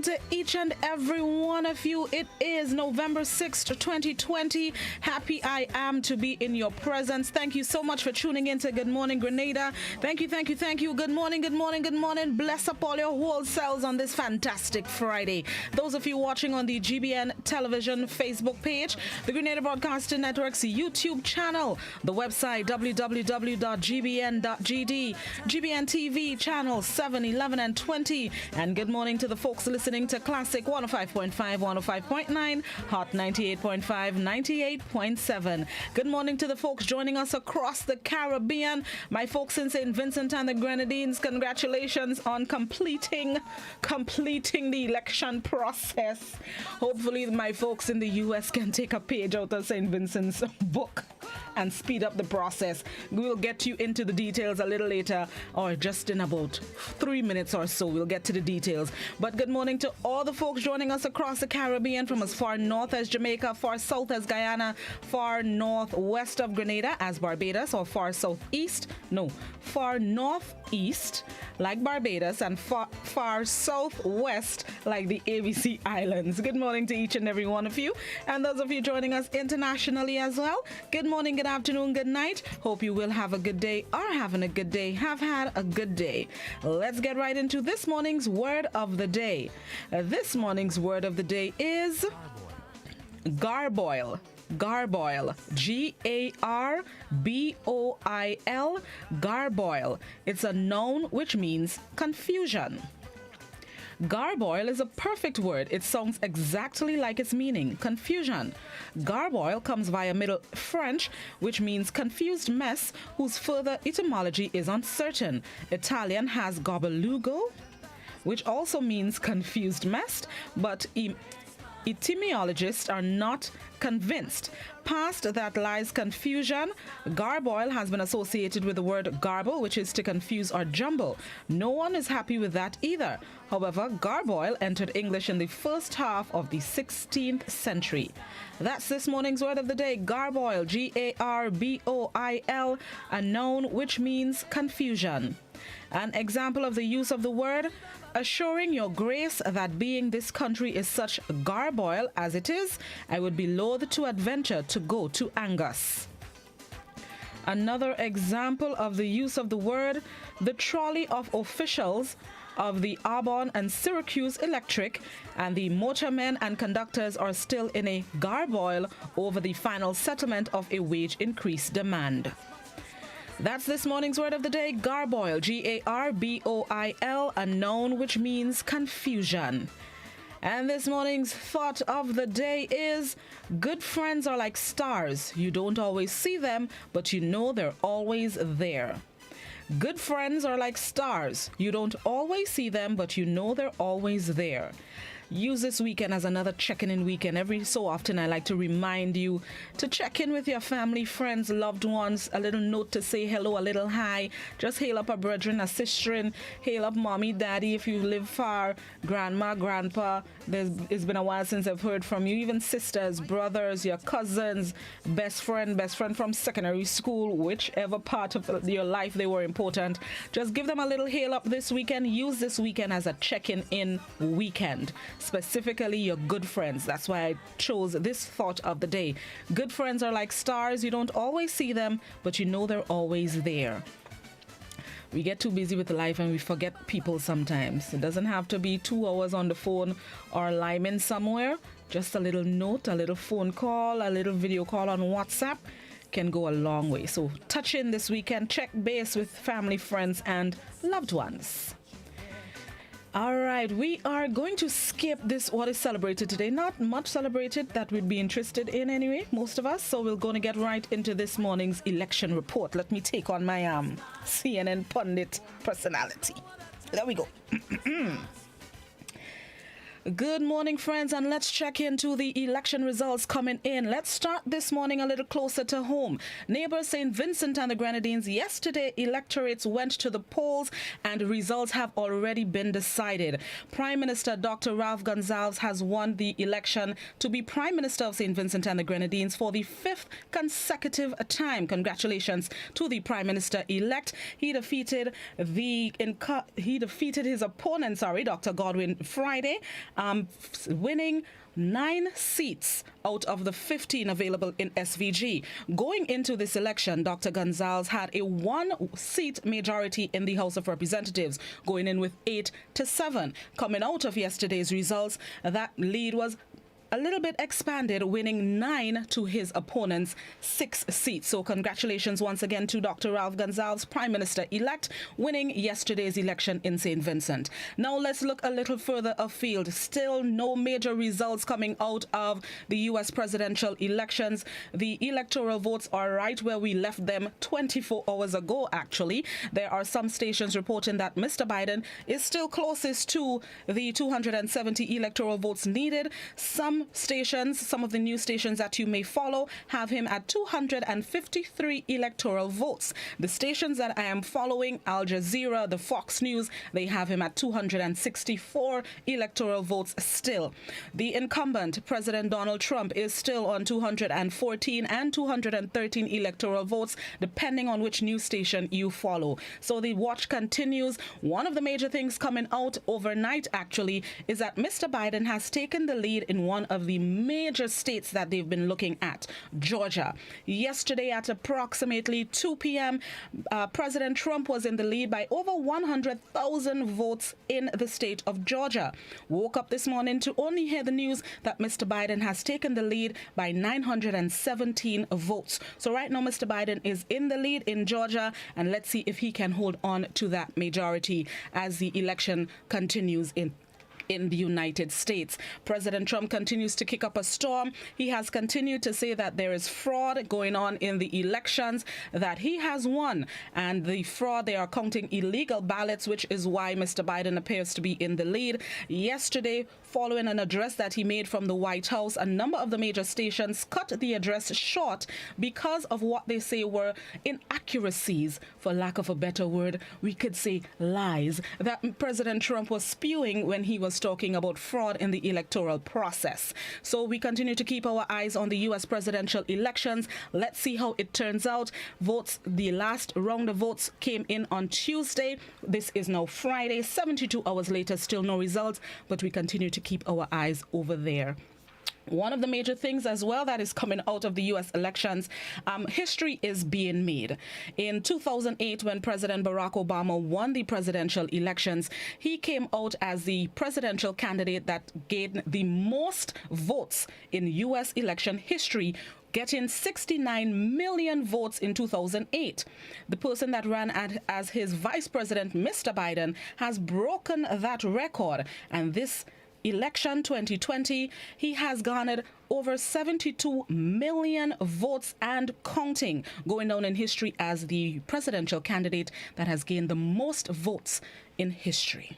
to each and every one of you. It is November 6th, 2020. Happy I am to be in your presence. Thank you so much for tuning in to Good Morning Grenada. Thank you. Good morning. Bless up all your whole selves on this fantastic Friday. Those of you watching on the GBN television Facebook page, the Grenada Broadcasting Network's YouTube channel, the website www.gbn.gd, GBN TV channel 7, 11, and 20. And good morning to the folks listening to Classic 105.5, 105.9, Hot 98.5, 98.7. Good morning to the folks joining us across the Caribbean. My folks in St. Vincent and the Grenadines, congratulations on completing the election process. Hopefully my folks in the U.S. can take a page out of St. Vincent's book and speed up the process. We'll get you into the details a little later, or just in about 3 minutes or so. We'll get to the details. But good morning to all the folks joining us across the Caribbean, from as far north as Jamaica, far south as Guyana, far northwest of Grenada as Barbados, or far northeast like Barbados, and far southwest like the ABC Islands. Good morning to each and every one of you. And those of you joining us internationally as well, good morning, good afternoon, good night. Hope you will have a good day, are having a good day, have had a good day. Let's get right into this morning's word of the day. This morning's word of the day is garboil. Garboil, G-A-R-B-O-I-L, garboil. It's a noun which means confusion. Garboil is a perfect word. It sounds exactly like its meaning, confusion. Garboil comes via Middle French, which means confused mess, whose further etymology is uncertain. Italian has gobbelugo, which also means confused mess, but etymologists are not convinced. Past that lies confusion. Garboil has been associated with the word garble, which is to confuse or jumble. No one is happy with that either. However, garboil entered English in the first half of the 16th century. That's this morning's word of the day, garboil, G-A-R-B-O-I-L, a noun which means confusion. An example of the use of the word: assuring your grace that being this country is such garboil as it is, I would be loath to adventure to go to Angus. Another example of the use of the word: the trolley of officials of the Auburn and Syracuse Electric and the motormen and conductors are still in a garboil over the final settlement of a wage increase demand. That's this morning's word of the day, garboil, G-A-R-B-O-I-L, a noun which means confusion. And this morning's thought of the day is: good friends are like stars. You don't always see them, but you know they're always there. Good friends are like stars. You don't always see them, but you know they're always there. Use this weekend as another checking-in weekend. Every so often, I like to remind you to check in with your family, friends, loved ones. A little note to say hello, a little hi. Just hail up a brethren, a sister, hail up mommy, daddy if you live far, grandma, grandpa. It's been a while since I've heard from you. Even sisters, brothers, your cousins, best friend from secondary school, whichever part of your life they were important. Just give them a little hail up this weekend. Use this weekend as a check-in weekend. Specifically your good friends. That's why I chose this thought of the day. Good friends are like stars. You don't always see them, but you know they're always there. We get too busy with life and we forget people sometimes. It doesn't have to be 2 hours on the phone or liming somewhere. Just a little note, a little phone call, a little video call on WhatsApp can go a long way. So touch in this weekend, check base with family, friends, and loved ones. All right, we are going to skip this what is celebrated today. Not much celebrated that we'd be interested in anyway, most of us. So we're going to get right into this morning's election report. Let me take on my CNN pundit personality. There we go. Good morning, friends, and let's check into the election results coming in. Let's start this morning a little closer to home. Neighbor St. Vincent and the Grenadines, yesterday electorates went to the polls and results have already been decided. Prime Minister Dr. Ralph Gonsalves has won the election to be Prime Minister of St. Vincent and the Grenadines for the 5th consecutive time. Congratulations to the Prime Minister-elect. He defeated his opponent, Dr. Godwin Friday, winning 9 seats out of the 15 available in SVG. Going into this election, Dr. Gonzalez had a 1-seat majority in the House of Representatives, going in with 8 to 7. Coming out of yesterday's results, that lead was a little bit expanded, winning 9 to his opponent's 6 seats. So congratulations once again to Dr. Ralph Gonzalez, Prime Minister-elect, winning yesterday's election in St. Vincent. Now let's look a little further afield. Still no major results coming out of the U.S. presidential elections. The electoral votes are right where we left them 24 hours ago, actually. There are some stations reporting that Mr. Biden is still closest to the 270 electoral votes needed. Some of the news stations that you may follow have him at 253 electoral votes. The stations that I am following, Al Jazeera, the Fox News, they have him at 264 electoral votes still. The incumbent, President Donald Trump, is still on 214 and 213 electoral votes, depending on which news station you follow. So the watch continues. One of the major things coming out overnight, actually, is that Mr. Biden has taken the lead in one of the major states that they've been looking at, Georgia. Yesterday at approximately 2 p.m., President Trump was in the lead by over 100,000 votes in the state of Georgia. Woke up this morning to only hear the news that Mr. Biden has taken the lead by 917 votes. So right now, Mr. Biden is in the lead in Georgia, and let's see if he can hold on to that majority as the election continues in the United States. President Trump continues to kick up a storm. He has continued to say that there is fraud going on in the elections, that he has won, and the fraud, they are counting illegal ballots, which is why Mr. Biden appears to be in the lead. Yesterday, following an address that he made from the White House, a number of the major stations cut the address short because of what they say were inaccuracies, for lack of a better word, we could say lies, that President Trump was spewing when he was talking about fraud in the electoral process. So we continue to keep our eyes on the U.S. presidential elections. Let's see how it turns out. Votes, the last round of votes came in on Tuesday. This is now Friday. 72 hours later, still no results, but we continue to keep our eyes over there. One of the major things as well that is coming out of the U.S. elections, history is being made. In 2008, when President Barack Obama won the presidential elections, he came out as the presidential candidate that gained the most votes in U.S. election history, getting 69 million votes in 2008. The person that ran as his vice president, Mr. Biden, has broken that record, and this election 2020, he has garnered over 72 million votes and counting, going down in history as the presidential candidate that has gained the most votes in history.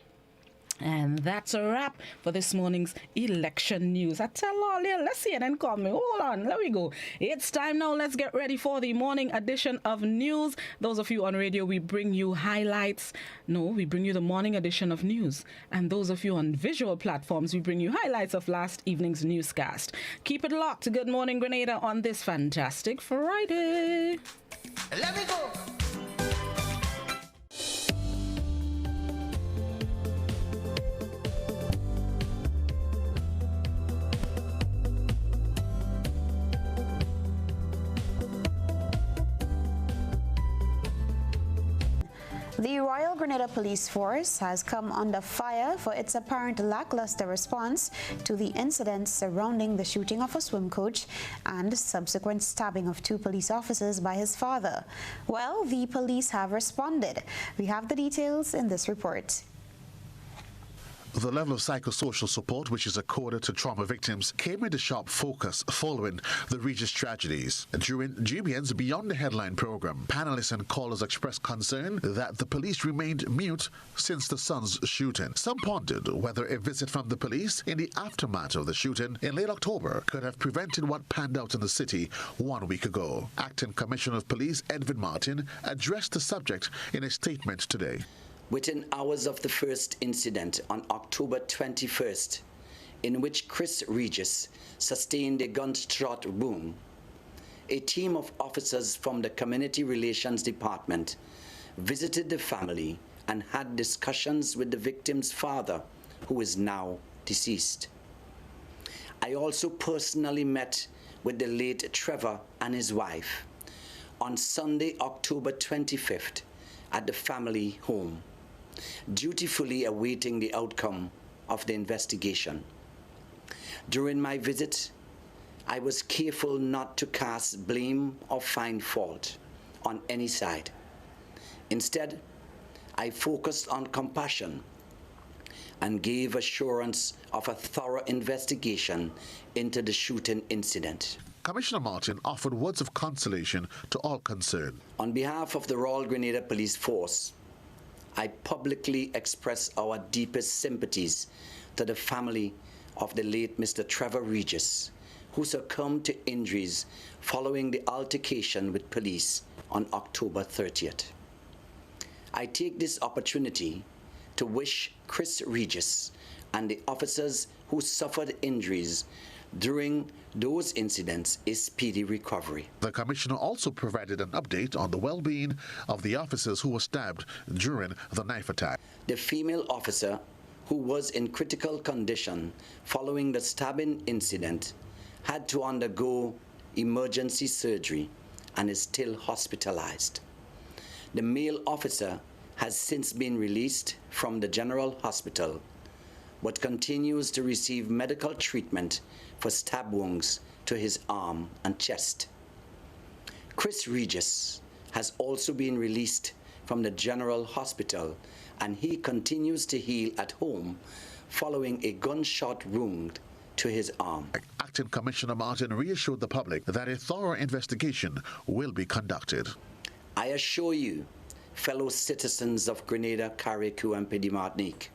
And that's a wrap for this morning's election news. I tell all you, let's see it and call me. Hold on, there we go. It's time now. Let's get ready for the morning edition of news. Those of you on radio, we bring you highlights. No, we bring you the morning edition of news. And those of you on visual platforms, we bring you highlights of last evening's newscast. Keep it locked to Good Morning Grenada on this fantastic Friday. Let me go. The Royal Grenada Police Force has come under fire for its apparent lackluster response to the incidents surrounding the shooting of a swim coach and subsequent stabbing of 2 police officers by his father. Well, the police have responded. We have the details in this report. The level of psychosocial support which is accorded to trauma victims came into sharp focus following the Regis tragedies. During GBN's Beyond the Headline program, panelists and callers expressed concern that the police remained mute since the son's shooting. Some pondered whether a visit from the police in the aftermath of the shooting in late October could have prevented what panned out in the city 1 week ago. Acting Commissioner of Police Edwin Martin addressed the subject in a statement today. Within hours of the first incident on October 21st, in which Chris Regis sustained a gunshot wound, a team of officers from the Community Relations Department visited the family and had discussions with the victim's father, who is now deceased. I also personally met with the late Trevor and his wife on Sunday, October 25th at the family home, dutifully awaiting the outcome of the investigation. During my visit, I was careful not to cast blame or find fault on any side. Instead, I focused on compassion and gave assurance of a thorough investigation into the shooting incident. Commissioner Martin offered words of consolation to all concerned. On behalf of the Royal Grenada Police Force, I publicly express our deepest sympathies to the family of the late Mr. Trevor Regis, who succumbed to injuries following the altercation with police on October 30th. I take this opportunity to wish Chris Regis and the officers who suffered injuries during those incidents a speedy recovery. The Commissioner also provided an update on the well-being of the officers who were stabbed during the knife attack. The female officer, who was in critical condition following the stabbing incident, had to undergo emergency surgery and is still hospitalized. The male officer has since been released from the General Hospital, but continues to receive medical treatment for stab wounds to his arm and chest. Chris Regis has also been released from the General Hospital, and he continues to heal at home following a gunshot wound to his arm. Acting Commissioner Martin reassured the public that a thorough investigation will be conducted. I assure you, fellow citizens of Grenada, Carriacou, and Petite Martinique,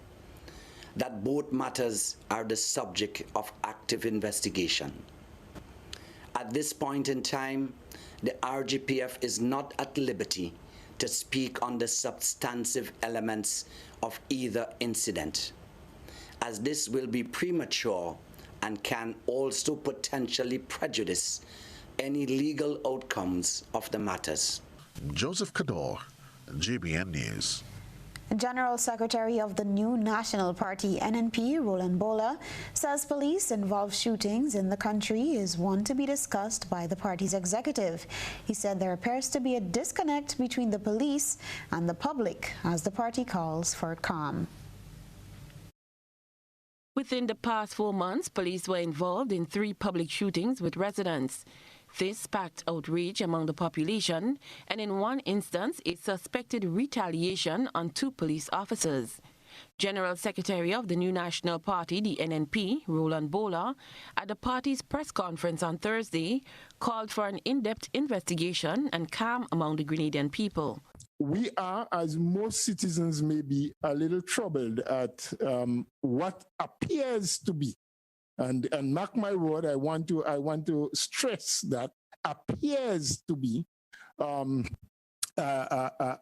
that both matters are the subject of active investigation. At this point in time, the RGPF is not at liberty to speak on the substantive elements of either incident, as this will be premature and can also potentially prejudice any legal outcomes of the matters. Joseph Kador, GBN News. General Secretary of the new National Party, NNP, Roland Bola, says police-involved shootings in the country is one to be discussed by the party's executive. He said there appears to be a disconnect between the police and the public as the party calls for calm. Within the past 4 months, police were involved in 3 public shootings with residents. This sparked outrage among the population, and in one instance, a suspected retaliation on 2 police officers. General Secretary of the new National Party, the NNP, Roland Bola, at the party's press conference on Thursday, called for an in-depth investigation and calm among the Grenadian people. We are, as most citizens may be, a little troubled at what appears to be, and mark my word, I want to stress that appears to be a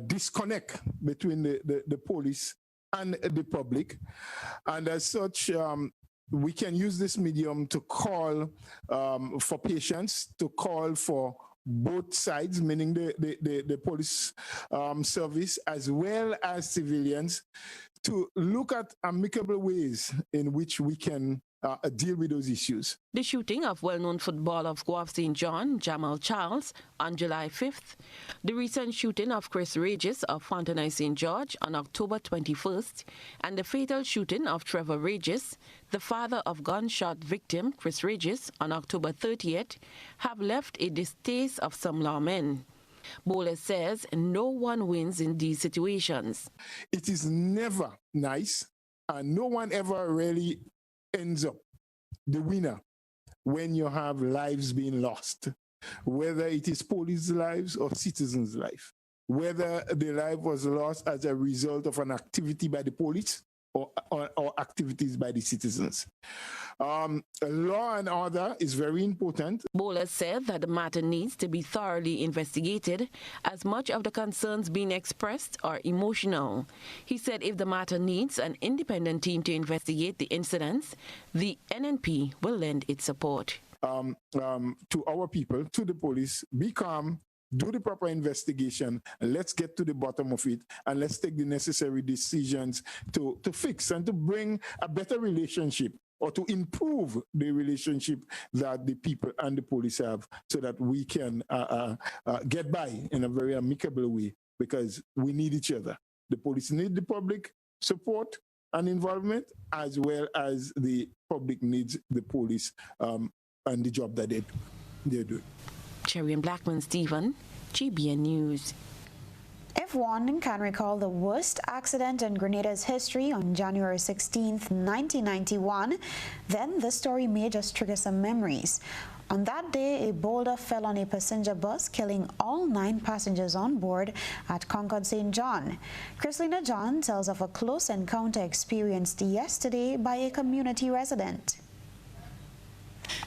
disconnect between the police and the public, and as such, we can use this medium to call for patience, to call for both sides, meaning the police service as well as civilians, to look at amicable ways in which we can deal with those issues. The shooting of well-known footballer of Guelph St. John, Jamal Charles, on July 5th, the recent shooting of Chris Regis of Fontenay St. George on October 21st, and the fatal shooting of Trevor Regis, the father of gunshot victim Chris Regis, on October 30th, have left a distaste of some lawmen. Bola says no one wins in these situations. It is never nice, and no one ever really ends up the winner when you have lives being lost, whether it is police lives or citizens' life, whether the life was lost as a result of an activity by the police or activities by the citizens. Law and order is very important. Bola said that the matter needs to be thoroughly investigated, as much of the concerns being expressed are emotional. He said if the matter needs an independent team to investigate the incidents, the NNP will lend its support. To our people, to the police, be calm, do the proper investigation, let's get to the bottom of it, and let's take the necessary decisions to fix and to bring a better relationship, or to improve the relationship that the people and the police have, so that we can get by in a very amicable way, because we need each other. The police need the public support and involvement, as well as the public needs the police and the job that they're doing. Cherry and Blackman Stephen, GBN News. If one can recall the worst accident in Grenada's history on January 16th, 1991, then this story may just trigger some memories. On that day, a boulder fell on a passenger bus, killing all 9 passengers on board at Concord St. John. Chrislina John tells of a close encounter experienced yesterday by a community resident.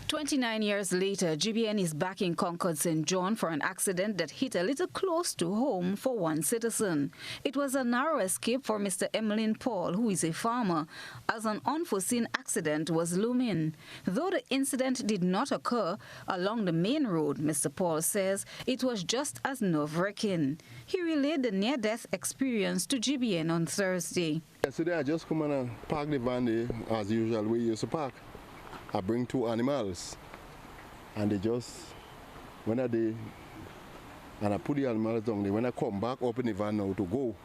29 years later, GBN is back in Concord St. John for an accident that hit a little close to home for one citizen. It was a narrow escape for Mr. Emmeline Paul, who is a farmer, as an unforeseen accident was looming. Though the incident did not occur along the main road, Mr. Paul says it was just as nerve-wracking. He relayed the near-death experience to GBN on Thursday. Yesterday I just come and park the van there, as usual we used to park. I bring 2 animals, and they just, when I did, and I put the animals down there, when I come back up in the van now to go,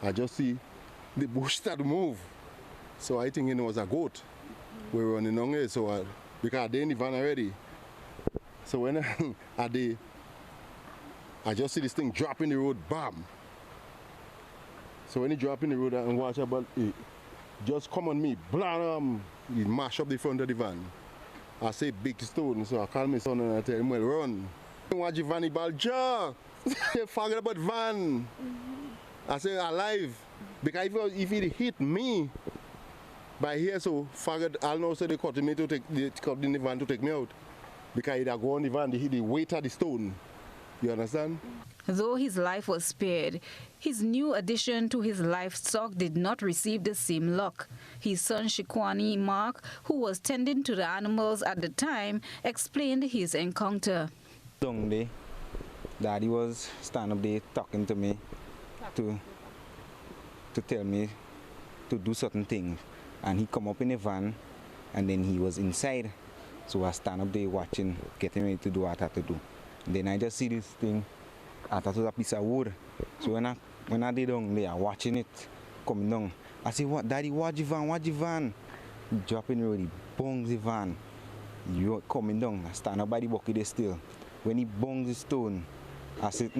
I just see the bush start to move. So I think it was a goat. We were running on here, so because they in the van already. So when I just see this thing drop in the road, bam. So when it drop in the road and watch about it, just come on me, blam, he mash up the front of the van. I say big stone, so I call my son and I tell him, well, run. Watch the van, he ball, ja, forget about van. I say, alive, because if it hit me by here, so forget, I'll know, so they cut me to cut in the van to take me out. Because it go on the van, they hit the weight of the stone. You understand? Though his life was spared, his new addition to his livestock did not receive the same luck. His son Shikwani Mark, who was tending to the animals at the time, explained his encounter. Down there, Daddy was standing up there talking to me to tell me to do certain things. And he come up in a van, and then he was inside. So I stand up there watching, getting ready to do what I had to do. Then I just see this thing. I thought it was a piece of wood. So when I did down there, watching it coming down, I said, "What, Daddy? Watch the van, watch the van." He drop in the road, he bongs the van. You coming down, I stand up by the bucket there still. When he bongs the stone, I said,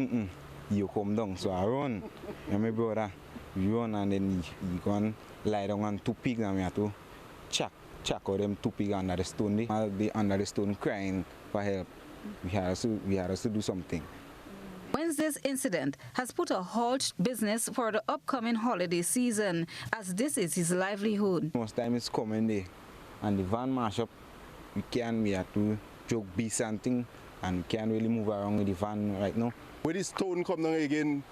you come down. So I run. And my brother run, and then he go and lie down on 2 pigs, and we have to check out them 2 pigs under the stone. They under the stone crying for help. We had to do something. Wednesday's incident has put a halt business for the upcoming holiday season, as this is his livelihood. Most time it's coming there, and the van mash up. We have to joke be something, and we can't really move around with the van right now. When this stone come down again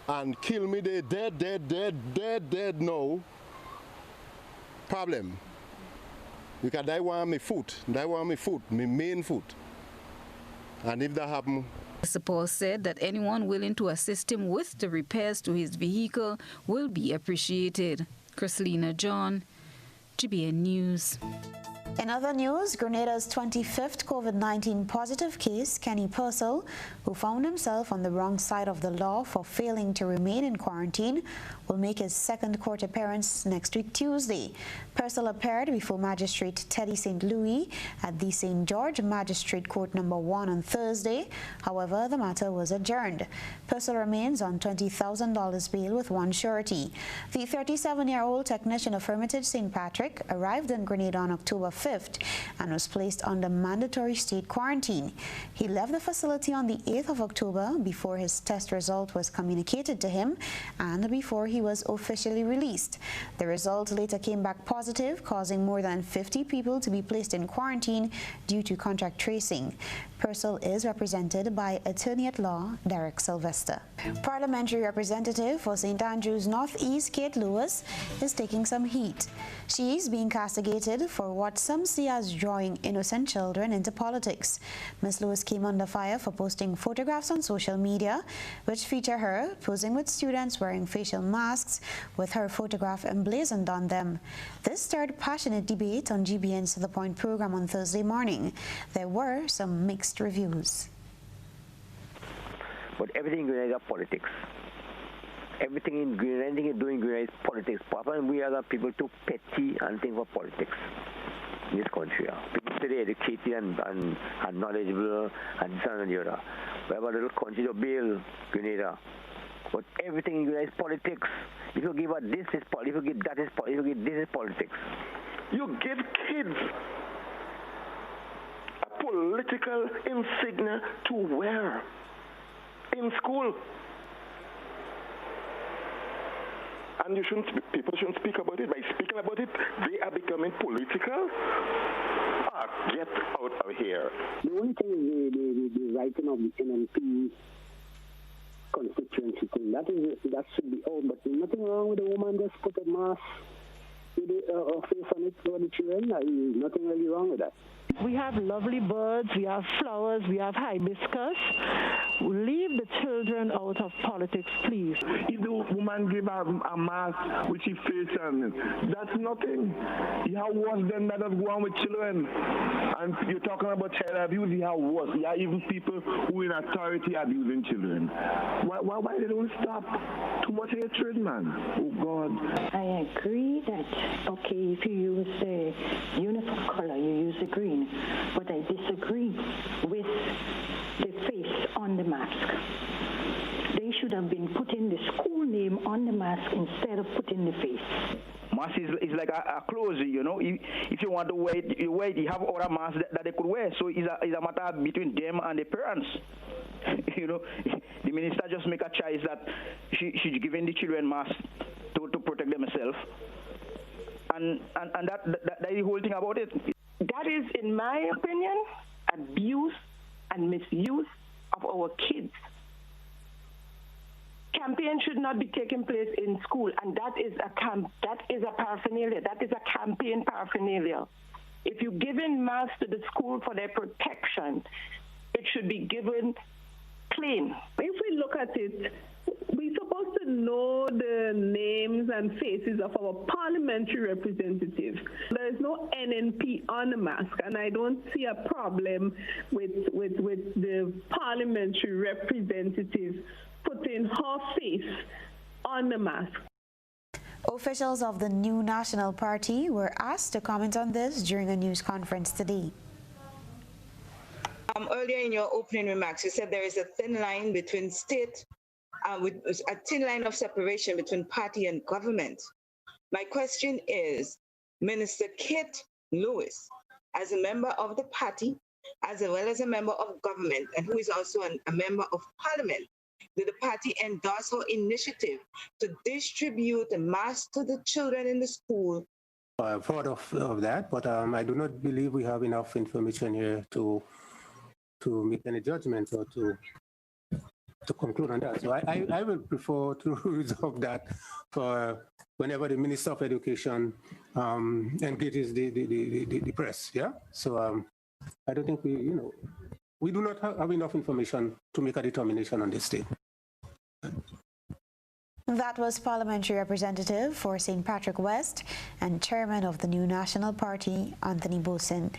and kill me, they dead now. Problem. Because they want my foot, my main foot. And if that happens, Mr. Paul said that anyone willing to assist him with the repairs to his vehicle will be appreciated. Chrislina John, GBN News. In other news, Grenada's 25th COVID-19 positive case, Kenny Purcell, who found himself on the wrong side of the law for failing to remain in quarantine, will make his second court appearance next week, Tuesday. Purcell appeared before Magistrate Teddy St. Louis at the St. George Magistrate Court No. 1 on Thursday. However, the matter was adjourned. Purcell remains on $20,000 bail with one surety. The 37-year-old technician of Hermitage St. Patrick arrived in Grenada on October 5th and was placed under mandatory state quarantine. He left the facility on the 8th of October before his test result was communicated to him and before he was officially released. The result later came back positive, causing more than 50 people to be placed in quarantine due to contact tracing. Purcell is represented by attorney-at-law Derek Sylvester. Parliamentary representative for St. Andrews Northeast, Kate Lewis, is taking some heat. She is being castigated for what some some see as drawing innocent children into politics. Ms. Lewis came under fire for posting photographs on social media which feature her posing with students wearing facial masks with her photograph emblazoned on them. This stirred passionate debate on GBN's To The Point program on Thursday morning. There were some mixed reviews. But everything in Grenada is politics. Everything in Grenada, anything you do in Grenada is politics. And we are the people too petty and think for politics in this country. People say they're educated and knowledgeable and this and the other. We have a little country to build, Grenada. But everything in Grenada is politics. If you give her this is politics, if you give that is politics, if you give this is politics. You give kids a political insignia to wear in school. And people shouldn't speak about it. By speaking about it, they are becoming political. Get out of here. The only thing is the writing of the NNP constituency thing. That should be out. But there's nothing wrong with a woman just put a mask with a face on it for the children. There's nothing really wrong with that. We have lovely birds, we have flowers, we have hibiscus. Leave the children out of politics, please. If the woman give a mask with her face on it, that's nothing. You have worse than that of going with children. And you're talking about child abuse, you have worse. You have even people who in authority abusing children. Why they don't stop? Too much hatred, man. Oh, God. I agree that, okay, if you use the uniform color, you use the green. But I disagree with the face on the mask. They should have been putting the school name on the mask instead of putting the face. Mask is like a clothes, you know. If you want to wear it, you wear it. You have other masks that they could wear. So it's a matter between them and the parents. You know, the minister just make a choice that she's giving the children masks to protect themselves. And that is the whole thing about it. That is, in my opinion, abuse and misuse of our kids. Campaign should not be taking place in school, and that is a paraphernalia. That is a campaign paraphernalia. If you're giving masks to the school for their protection, it should be given clean. If we look at it, we're supposed to know the names and faces of our parliamentary representatives. There is no NNP on the mask, and I don't see a problem with the parliamentary representative putting her face on the mask. Officials of the New National Party were asked to comment on this during a news conference today. Earlier in your opening remarks, you said there is a thin line between state, with a thin line of separation between party and government. My question is, Minister Kate Lewis, as a member of the party, as well as a member of government, and who is also a member of parliament, did the party endorse her initiative to distribute masks to the children in the school? I've heard of that, but I do not believe we have enough information here to make any judgment or to conclude on that. So I will prefer to reserve that for whenever the Minister of Education engages the press. Yeah. So I don't think we do not have enough information to make a determination on this thing. That was Parliamentary Representative for St. Patrick West and Chairman of the New National Party, Anthony Bosin.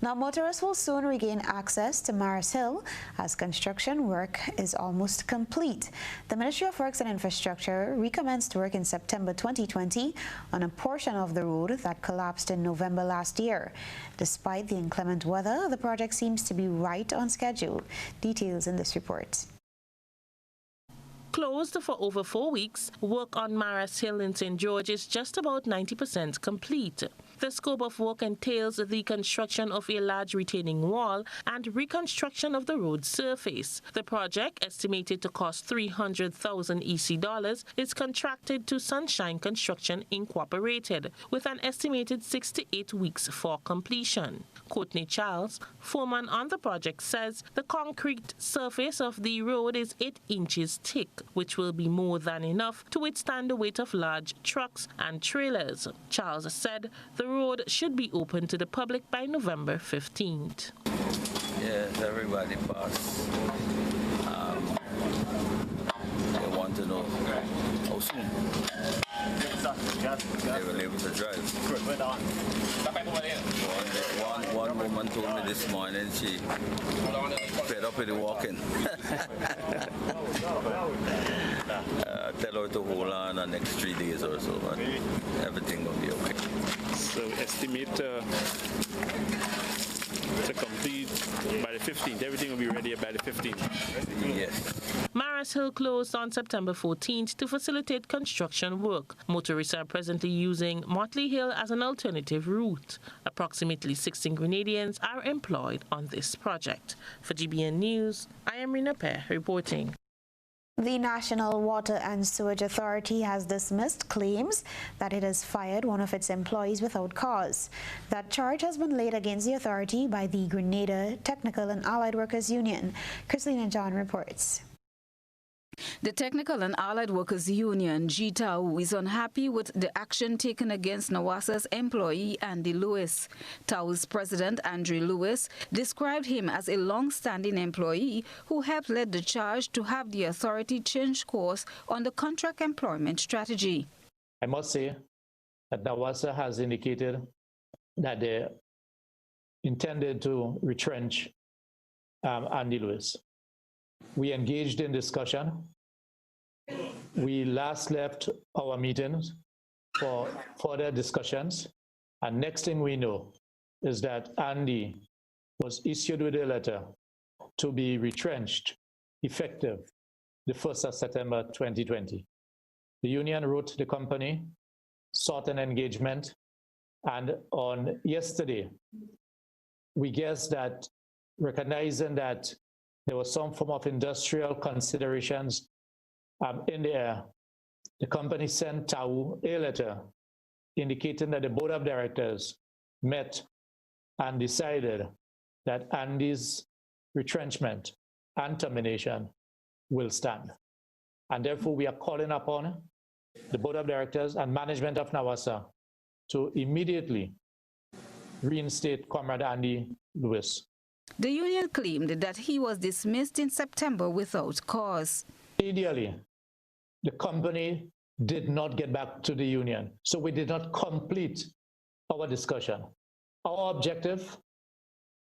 Now, motorists will soon regain access to Maris Hill as construction work is almost complete. The Ministry of Works and Infrastructure recommenced work in September 2020 on a portion of the road that collapsed in November last year. Despite the inclement weather, the project seems to be right on schedule. Details in this report. Closed for over 4 weeks, work on Maris Hill in St. George is just about 90% complete. The scope of work entails the construction of a large retaining wall and reconstruction of the road surface. The project, estimated to cost $300,000 EC, is contracted to Sunshine Construction Incorporated, with an estimated 6 to 8 weeks for completion. Courtney Charles, foreman on the project, says the concrete surface of the road is 8 inches thick, which will be more than enough to withstand the weight of large trucks and trailers. Charles said the The road should be open to the public by November 15th. Yes, everybody pass. They want to know how soon they will able to drive. One woman told me this morning she fed up with the walking. Tell her to hold on the next 3 days or so, but everything will be okay. So estimate to complete by the 15th. Everything will be ready by the 15th. Yes. Maris Hill closed on September 14th to facilitate construction work. Motorists are presently using Motley Hill as an alternative route. Approximately 16 Grenadians are employed on this project. For GBN News, I am Rina Pear reporting. The National Water and Sewage Authority has dismissed claims that it has fired one of its employees without cause. That charge has been laid against the authority by the Grenada Technical and Allied Workers Union. Christina John reports. The Technical and Allied Workers Union, GTAU, is unhappy with the action taken against NAWASA's employee Andy Lewis. TAU's president, Andrew Lewis, described him as a long-standing employee who helped lead the charge to have the authority change course on the contract employment strategy. I must say that NAWASA has indicated that they intended to retrench Andy Lewis. We engaged in discussion. We last left our meetings for further discussions. And next thing we know is that Andy was issued with a letter to be retrenched effective the 1st of September 2020. The union wrote the company, sought an engagement, and on yesterday, we guessed that recognizing that there was some form of industrial considerations in the air, the company sent TAU a letter indicating that the board of directors met and decided that Andy's retrenchment and termination will stand. And therefore, we are calling upon the board of directors and management of NAWASA to immediately reinstate Comrade Andy Lewis. The union claimed that he was dismissed in September without cause. Immediately, the company did not get back to the union, so we did not complete our discussion. Our objective,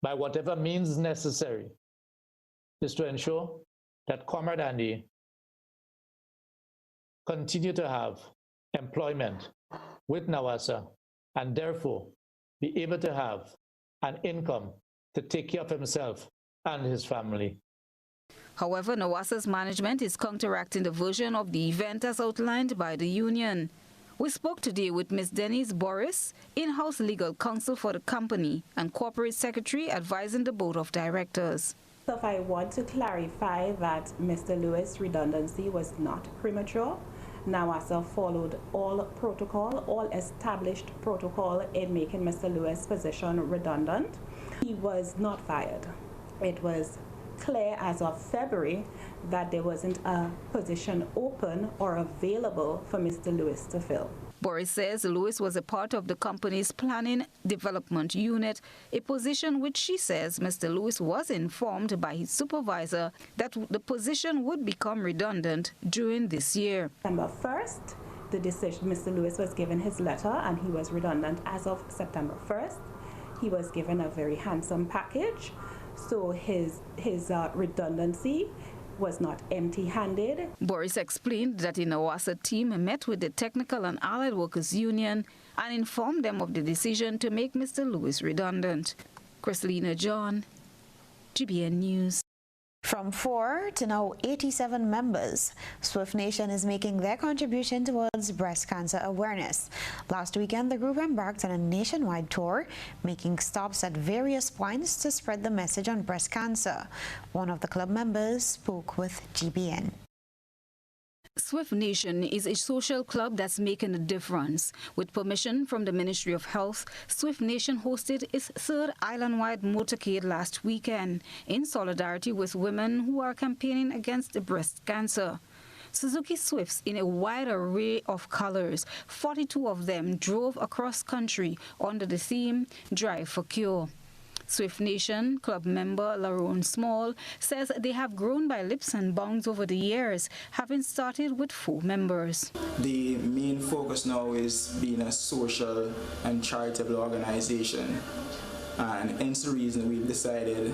by whatever means necessary, is to ensure that Comrade Andy continue to have employment with NAWASA and therefore be able to have an income to take care of himself and his family. However, NAWASA's management is counteracting the version of the event as outlined by the union. We spoke today with Ms. Denise Boris, in-house legal counsel for the company and corporate secretary advising the board of directors. So if I want to clarify that Mr. Lewis' redundancy was not premature, NAWASA followed all protocol, all established protocol in making Mr. Lewis' position redundant. He was not fired. It was clear as of February that there wasn't a position open or available for Mr. Lewis to fill. Boris says Lewis was a part of the company's planning development unit, a position which she says Mr. Lewis was informed by his supervisor that the position would become redundant during this year. September 1st, the decision, Mr. Lewis was given his letter and he was redundant as of September 1st. He was given a very handsome package, so his redundancy was not empty-handed. Boris explained that the NAWASA team met with the Technical and Allied Workers Union and informed them of the decision to make Mr. Lewis redundant. Christina John, GBN News. From 4 to now 87 members, Swift Nation is making their contribution towards breast cancer awareness. Last weekend, the group embarked on a nationwide tour, making stops at various points to spread the message on breast cancer. One of the club members spoke with GBN. Swift Nation is a social club that's making a difference. With permission from the Ministry of Health, Swift Nation hosted its third island-wide motorcade last weekend in solidarity with women who are campaigning against breast cancer. Suzuki Swifts in a wide array of colors. 42 of them drove across country under the theme Drive for Cure. Swift Nation Club member Larone Small says they have grown by leaps and bounds over the years, having started with 4 members. The main focus now is being a social and charitable organization, and hence the reason we've decided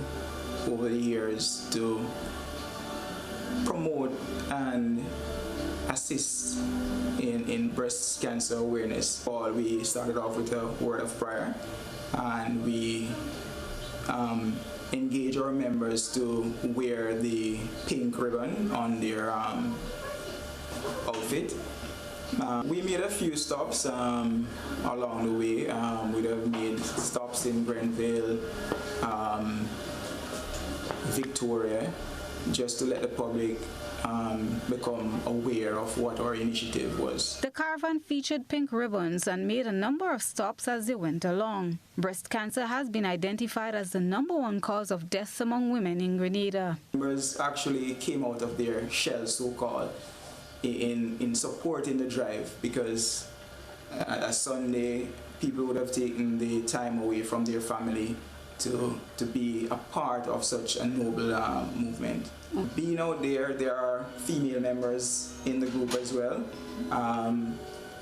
over the years to promote and assist in breast cancer awareness. We started off with a word of prayer, and we engage our members to wear the pink ribbon on their outfit. We made a few stops along the way. We have made stops in Grenville, Victoria, just to let the public become aware of what our initiative was. The caravan featured pink ribbons and made a number of stops as they went along. Breast cancer has been identified as the #1 cause of deaths among women in Grenada. Members actually came out of their shell, so-called, in supporting the drive, because a Sunday people would have taken the time away from their family to be a part of such a noble movement. Being out there are female members in the group as well.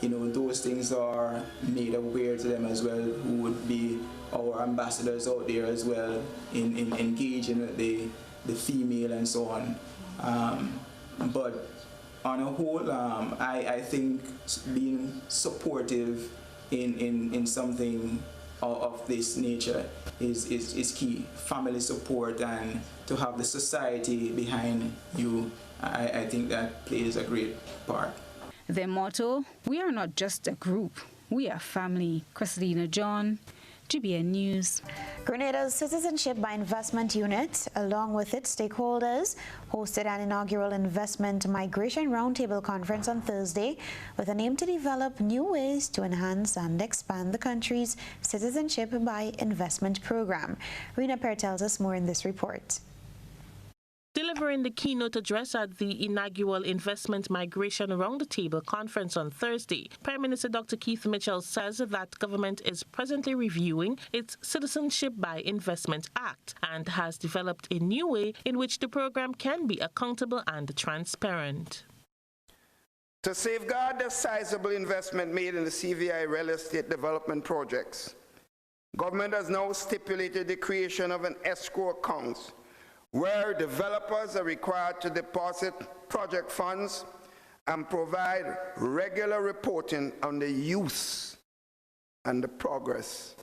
Those things are made aware to them as well, who would be our ambassadors out there as well in engaging with the female and so on. But on a whole, I think being supportive in something of this nature is key. Family support and to have the society behind you, I think that plays a great part. Their motto, "We are not just a group, we are family." Christina John, GBN News. Grenada's Citizenship by Investment Unit, along with its stakeholders, hosted an inaugural Investment Migration Roundtable Conference on Thursday with an aim to develop new ways to enhance and expand the country's Citizenship by Investment program. Rina Per tells us more in this report. Delivering the keynote address at the inaugural Investment Migration Roundtable Conference on Thursday, Prime Minister Dr. Keith Mitchell says that government is presently reviewing its Citizenship by Investment Act and has developed a new way in which the program can be accountable and transparent. To safeguard the sizable investment made in the CVI real estate development projects, government has now stipulated the creation of an escrow account where developers are required to deposit project funds and provide regular reporting on the use and the progress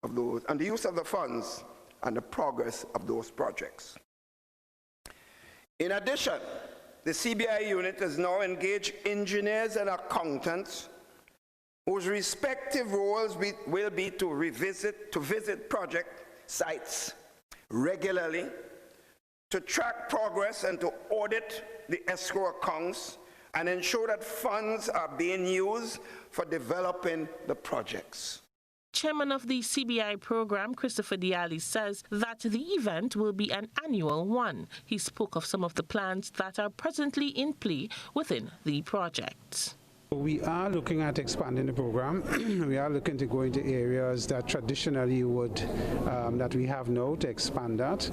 of those, and the use of the funds and the progress of those projects. In addition, the CBI unit has now engaged engineers and accountants whose respective roles will be to visit project sites regularly, to track progress and to audit the escrow accounts and ensure that funds are being used for developing the projects. Chairman of the CBI program, Christopher Diali, says that the event will be an annual one. He spoke of some of the plans that are presently in play within the project. We are looking at expanding the program. We are looking to go into areas that traditionally that we have now, to expand that.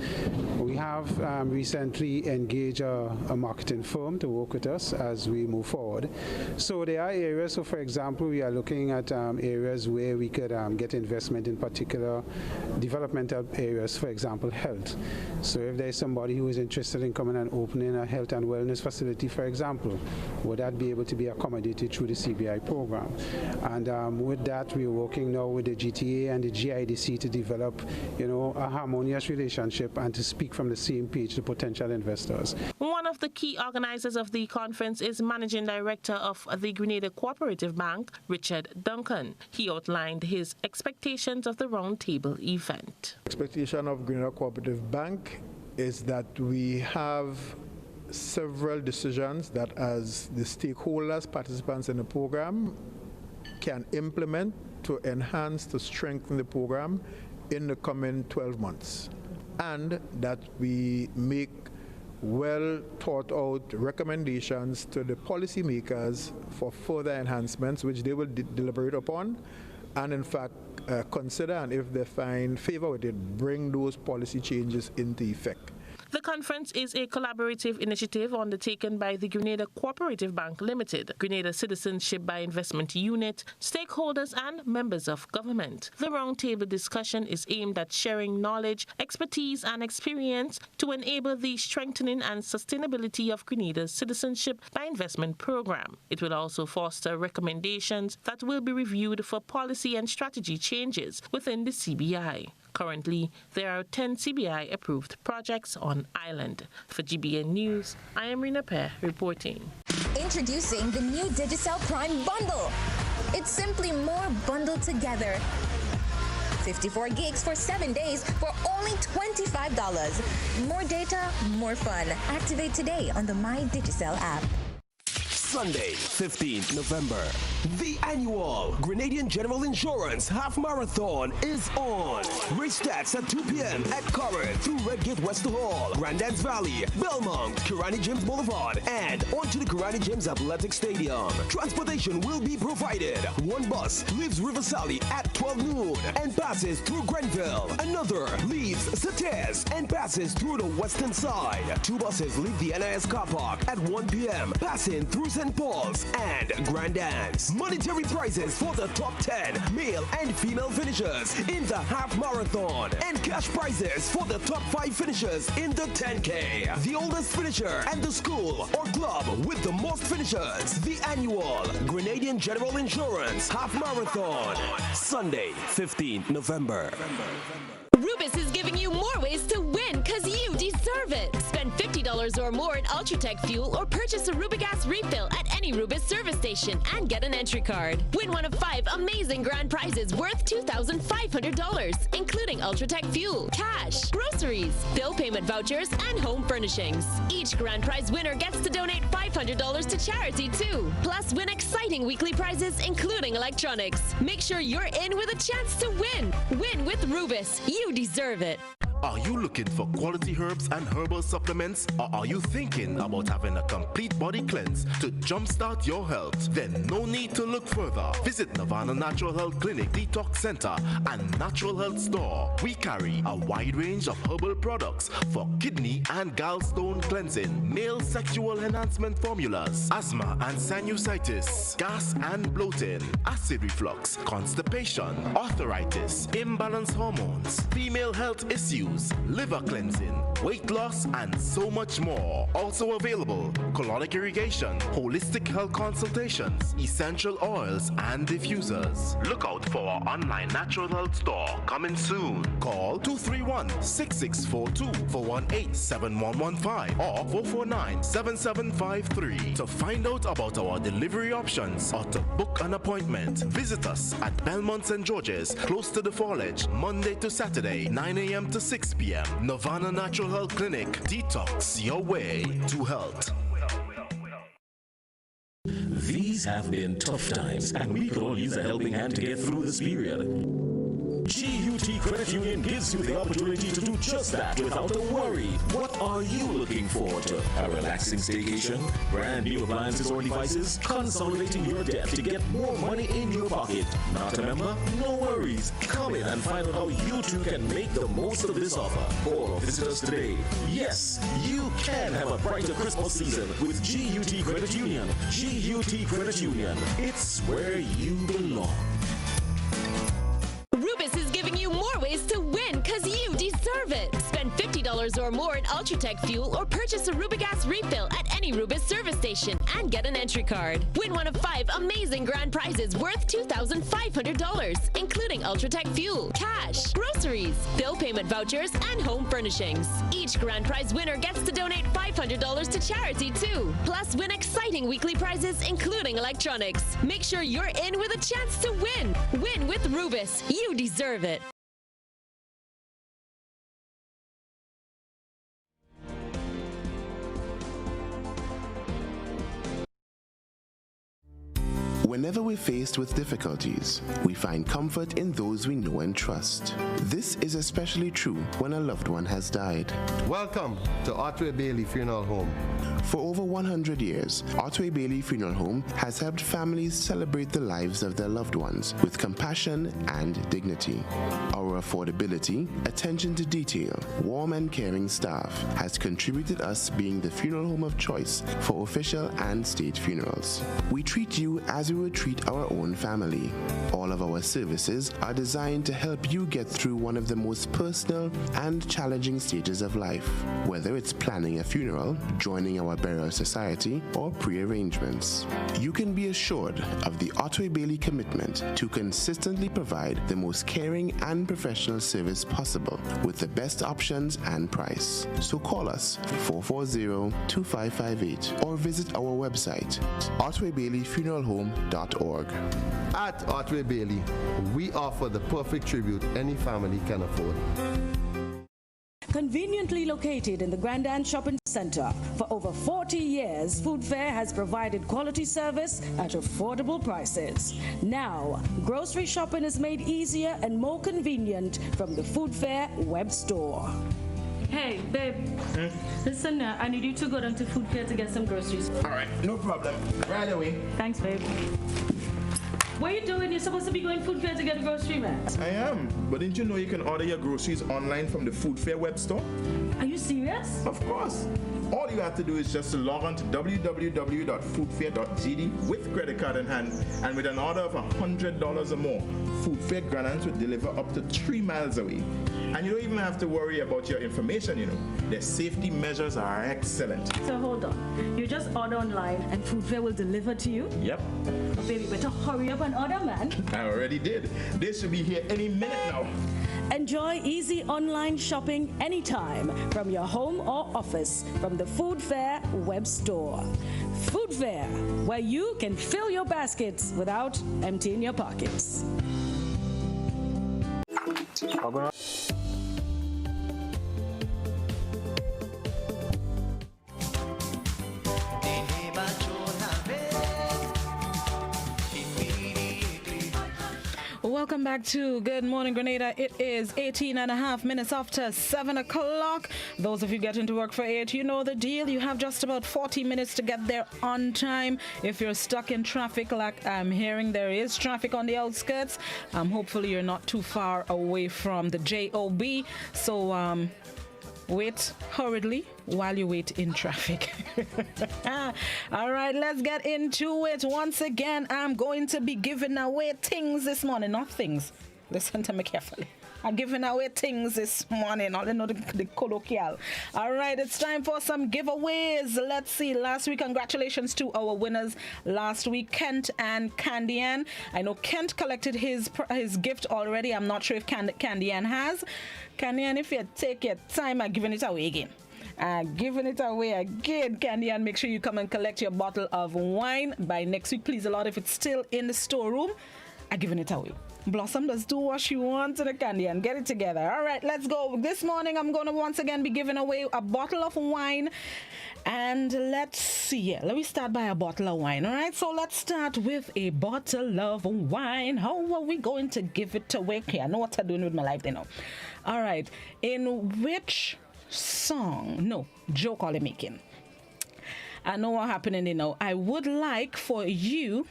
We have recently engaged a marketing firm to work with us as we move forward. So there are areas, so for example, we are looking at areas where we could get investment in particular developmental areas, for example, health. So if there's somebody who is interested in coming and opening a health and wellness facility, for example, would that be able to be accommodated through the CBI program? And with that, we're working now with the GTA and the GIDC to develop, a harmonious relationship and to speak from the same page to potential investors. One of the key organizers of the conference is Managing Director of the Grenada Cooperative Bank, Richard Duncan. He outlined his expectations of the roundtable event. Expectation of Grenada Cooperative Bank is that we have several decisions that, as the stakeholders, participants in the program, can implement to enhance, to strengthen the program in the coming 12 months. And that we make well thought out recommendations to the policymakers for further enhancements, which they will deliberate upon, and in fact consider, and if they find favor with it, bring those policy changes into effect. The conference is a collaborative initiative undertaken by the Grenada Cooperative Bank Limited, Grenada Citizenship by Investment Unit, stakeholders and members of government. The roundtable discussion is aimed at sharing knowledge, expertise and experience to enable the strengthening and sustainability of Grenada's Citizenship by Investment program. It will also foster recommendations that will be reviewed for policy and strategy changes within the CBI. Currently, there are 10 CBI-approved projects on island. For GBN News, I am Rina Pear reporting. Introducing the new Digicel Prime Bundle. It's simply more bundled together. 54 gigs for 7 days for only $25. More data, more fun. Activate today on the My Digicel app. Sunday, 15th November. The annual Grenadian General Insurance Half Marathon is on. Race starts at 2 p.m. at Current through Redgate West Hall, Grandans Valley, Belmont, Kirani Gyms Boulevard, and onto the Kirani Gyms Athletic Stadium. Transportation will be provided. One bus leaves River Sally at 12 noon and passes through Grenville. Another leaves Sates and passes through the western side. 2 buses leave the NIS car park at 1 p.m. passing through St. Paul's and Grandans. Monetary prizes for the top 10 male and female finishers in the half marathon, and cash prizes for the top 5 finishers in the 10K. The oldest finisher and the school or club with the most finishers. The annual Grenadian General Insurance Half Marathon. Sunday, 15th November. Rubis is giving you more ways to win because you deserve it. Spend $50 or more in Ultratech fuel or purchase a Rubigas refill at any Rubis service station and get an entry card. Win one of 5 amazing grand prizes worth $2,500, including Ultratech fuel, cash, groceries, bill payment vouchers, and home furnishings. Each grand prize winner gets to donate $500 to charity too. Plus, win exciting weekly prizes, including electronics. Make sure you're in with a chance to win. Win with Rubis. You deserve it. Are you looking for quality herbs and herbal supplements? Or are you thinking about having a complete body cleanse to jumpstart your health? Then no need to look further. Visit Nirvana Natural Health Clinic, Detox Center, and Natural Health Store. We carry a wide range of herbal products for kidney and gallstone cleansing, male sexual enhancement formulas, asthma and sinusitis, gas and bloating, acid reflux, constipation, arthritis, imbalanced hormones, female health issues, liver cleansing, weight loss, and so much more. Also available, colonic irrigation, holistic health consultations, essential oils, and diffusers. Look out for our online natural health store coming soon. Call 231-6642 for 18-7115 or 449-7753 to find out about our delivery options or to book an appointment. Visit us at Belmont St. George's, close to the Foliage, Monday to Saturday, 9 a.m. to 6 p.m. Nirvana Natural Health Clinic. Detox your way to health. These have been tough times, and we could all use a helping hand to get through this period. GUT Credit Union gives you the opportunity to do just that without a worry. What are you looking forward to? A relaxing staycation? Brand new appliances or devices? Consolidating your debt to get more money in your pocket? Not a member? No worries. Come in and find out how you too can make the most of this offer. Or visit us today. Yes, you can have a brighter Christmas season with GUT Credit Union. GUT Credit Union. It's where you belong. Rubis is giving you more ways to win because you deserve it. Spend $50 or more in Ultratech fuel or purchase a Rubigas refill at any Rubis service station and get an entry card. Win one of 5 amazing grand prizes worth $2,500, including Ultratech fuel, cash, groceries, bill payment vouchers, and home furnishings. Each grand prize winner gets to donate $500 to charity too. Plus, win exciting weekly prizes, including electronics. Make sure you're in with a chance to win. Win with Rubis. You deserve it. Whenever we're faced with difficulties, we find comfort in those we know and trust. This is especially true when a loved one has died. Welcome to Otway Bailey Funeral Home. For over 100 years, Otway Bailey Funeral Home has helped families celebrate the lives of their loved ones with compassion and dignity. Our affordability, attention to detail, warm and caring staff has contributed us being the funeral home of choice for official and state funerals. We treat you as we would treat our own family. All of our services are designed to help you get through one of the most personal and challenging stages of life, whether it's planning a funeral, joining our burial society, or pre-arrangements. You can be assured of the Otway Bailey commitment to consistently provide the most caring and professional service possible with the best options and price. So call us 440-2558 or visit our website otwaybaileyfuneralhome.org. At Otway Bailey, we offer the perfect tribute any family can afford. Conveniently located in the Grenada Shopping Center, for over 40 years, Food Fair has provided quality service at affordable prices. Now, grocery shopping is made easier and more convenient from the Food Fair web store. Hey, babe. Listen, I need you to go down to Food Fair to get some groceries. All right, no problem. Right away. Thanks, babe. What are you doing? You're supposed to be going Food Fair to get a grocery, man. I am, but didn't you know you can order your groceries online from the Food Fair web store? Are you serious? Of course. All you have to do is just to log on to www.foodfair.gd with credit card in hand, and with an order of $100 or more, Food Fair Grenada will deliver up to 3 miles away. And you don't even have to worry about your information, you know. Their safety measures are excellent. So hold on. You just order online and Food Fair will deliver to you? Yep. Oh, baby, better hurry up and order, man. I already did. They should be here any minute now. Enjoy easy online shopping anytime from your home or office from the Food Fair web store. Food Fair, where you can fill your baskets without emptying your pockets. Welcome back to Good Morning Grenada. It is 18 and a half minutes after 7 o'clock. Those of you getting to work for 8, you know the deal. You have just about 40 minutes to get there on time. If you're stuck in traffic, like I'm hearing there is traffic on the outskirts, hopefully you're not too far away from the JOB. So wait hurriedly while you wait in traffic. All right, let's get into it. Once again, I'm going to be giving away things this morning. Not things. Listen to me carefully. I'm giving away things this morning. I don't know the colloquial. All right, it's time for some giveaways. Let's see. Last week, congratulations to our winners last week, Kent and Candy Ann. I know Kent collected his gift already. I'm not sure if Candy Ann has. Candy Ann, if you take your time, I'm giving it away again. Giving it away again, Candy Ann. Make sure you come and collect your bottle of wine by next week, please. A lot if it's still in the storeroom. I'm giving it away. Blossom, does do what she wants to the Candy and get it together. All right, let's go. This morning, I'm going to once again be giving away a bottle of wine. And let's see. Let me start by a bottle of wine. All right, so let's start with a bottle of wine. How are we going to give it away? Okay, I know what I'm doing with my life, you know. All right, in which song? No, joke all I'm making. I know what's happening, you know. I would like for you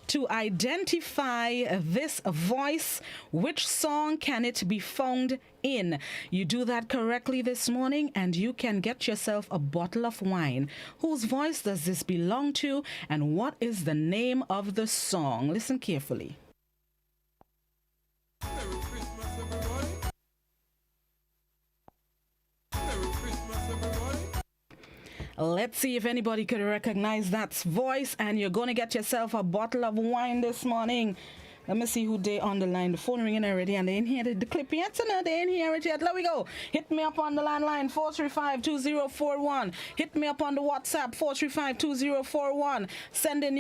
to identify this voice. Which song can it be found in? You do that correctly this morning and you can get yourself a bottle of wine. Whose voice does this belong to and what is the name of the song? Listen carefully. Let's see if anybody could recognize that voice, and you're going to get yourself a bottle of wine this morning. Let me see who they on the line. The phone ringing already, and they ain't hear the clip yet. No, they ain't hear it yet. Let we go. Hit me up on the landline, 435-2041. Hit me up on the WhatsApp, 435-2041. Send in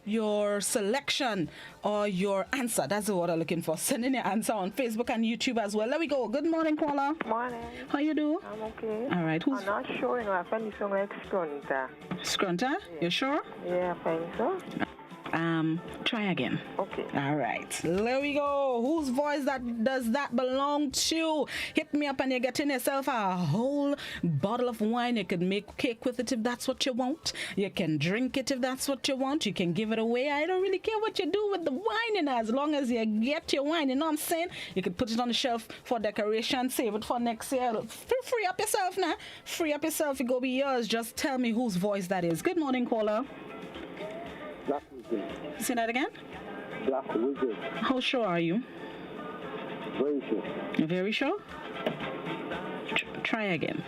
your selection or your answer. That's what I'm looking for. Send in your answer on Facebook and YouTube as well. Let we go. Good morning, caller. Morning. How you do? I'm okay. All right. I'm not sure, I find the song like Scrunta. Scrunta? Yeah. You sure? Yeah, I think so. Try again. Okay. All right. There we go. Whose voice does that belong to? Hit me up and you're getting yourself a whole bottle of wine. You can make cake with it if that's what you want. You can drink it if that's what you want. You can give it away. I don't really care what you do with the wine, and as long as you get your wine, you know what I'm saying? You can put it on the shelf for decoration, save it for next year. Free up yourself now. Free up yourself. It go be yours. Just tell me whose voice that is. Good morning, caller. Black Wizard. Say that again? Black Wizard. How sure are you? Very sure. You're very sure? Try again.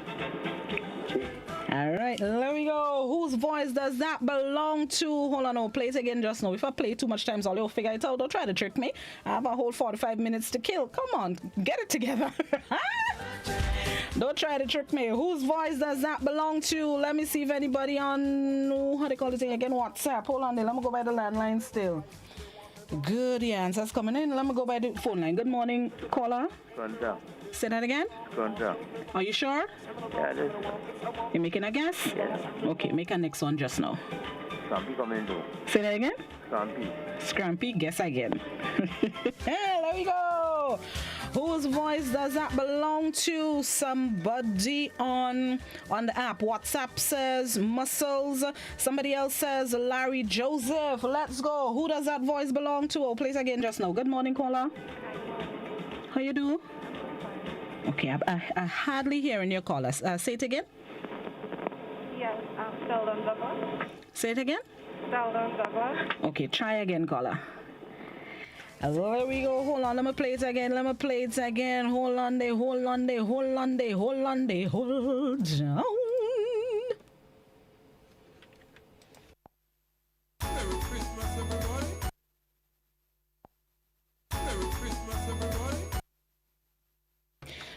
All right, there we go. Whose voice does that belong to? Hold on, I'll play it again just now. If I play it too much times, I'll figure it out. Don't try to trick me. I have a whole 45 minutes to kill. Come on, get it together. Don't try to trick me. Whose voice does that belong to? Let me see if anybody on, how they call this thing again, WhatsApp. Hold on there. Let me go by the landline still. Good, yeah, answers coming in. Let me go by the phone line. Good morning, caller. Contra. Say that again? Contra. Are you sure? Yeah, it is. You making a guess? Yes. Okay, make a next one just now. Scrampy coming too. Say that again? Scrampy. Scrampy, guess again. Hey, there we go. Whose voice does that belong to? Somebody on the app. WhatsApp says Muscles. Somebody else says Larry Joseph. Let's go. Who does that voice belong to? Oh, please again just now. Good morning, caller. How you do? Okay, I hardly hearing your caller. Say it again. Yes, Sheldon Douglas. Say it again. Sheldon Douglas. Okay, try again, caller. There we go. Hold on. Let me play it again. Hold on there. Hold on. Merry Christmas, everybody. Merry Christmas, everybody.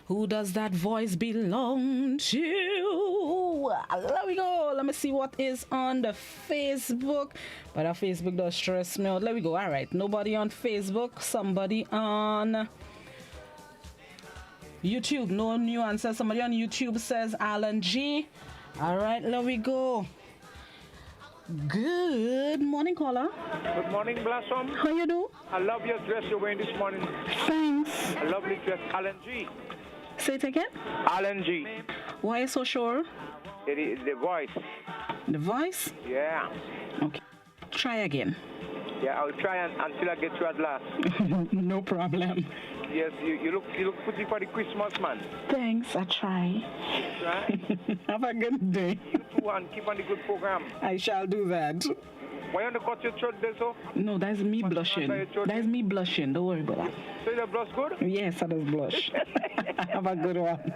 Who does that voice belong to? There we go. Let me see what is on the Facebook. But our Facebook does stress me out. There we go. All right. Nobody on Facebook. Somebody on YouTube. No new answer. Somebody on YouTube says Alan G. All right. There we go. Good morning, caller. Good morning, Blossom. How you do? I love your dress you're wearing this morning. Thanks. A lovely dress, Alan G. Say it again. Alan G. Why are you so sure? It is the voice. The voice? Yeah. Okay. Try again. Yeah, I'll try until I get you at last. No problem. Yes, you look pretty for the Christmas, man. Thanks, I try. Try. Have a good day. You too, and keep on the good program. I shall do that. Why you cut your throat there, so? No, that's me blushing. That's me blushing. Don't worry about that. So you blush good? Yes, I just blush. Have a good one.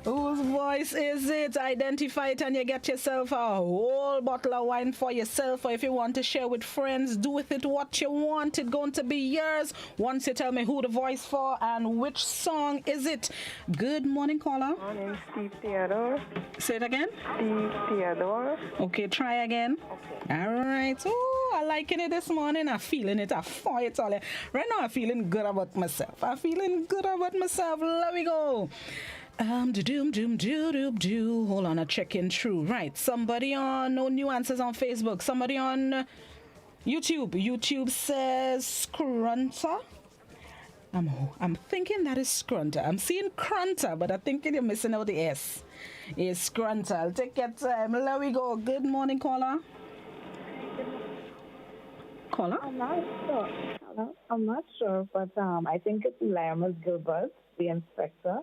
Whose voice is it? Identify it and you get yourself a whole bottle of wine for yourself, or if you want to share with friends, do with it what you want. It's going to be yours once you tell me who the voice for and which song is it. Good morning, caller. Morning, Steve Theodore. Say it again. Steve Theodore. Okay, try again. Okay. All right. Oh, I'm liking it this morning. I'm feeling it. I fought it all. Right now, I'm feeling good about myself. There we go. Hold on, I'm checking through. Right, somebody on, no new answers on Facebook. Somebody on YouTube. YouTube says Scrunter. I'm thinking that is Scrunter. I'm seeing Crunter, but I'm thinking you're missing out the S. It's Scrunter. I'll take your time. There we go. Good morning, caller. Caller? I'm not sure, but I think it's Larimer's Gilbert, the inspector.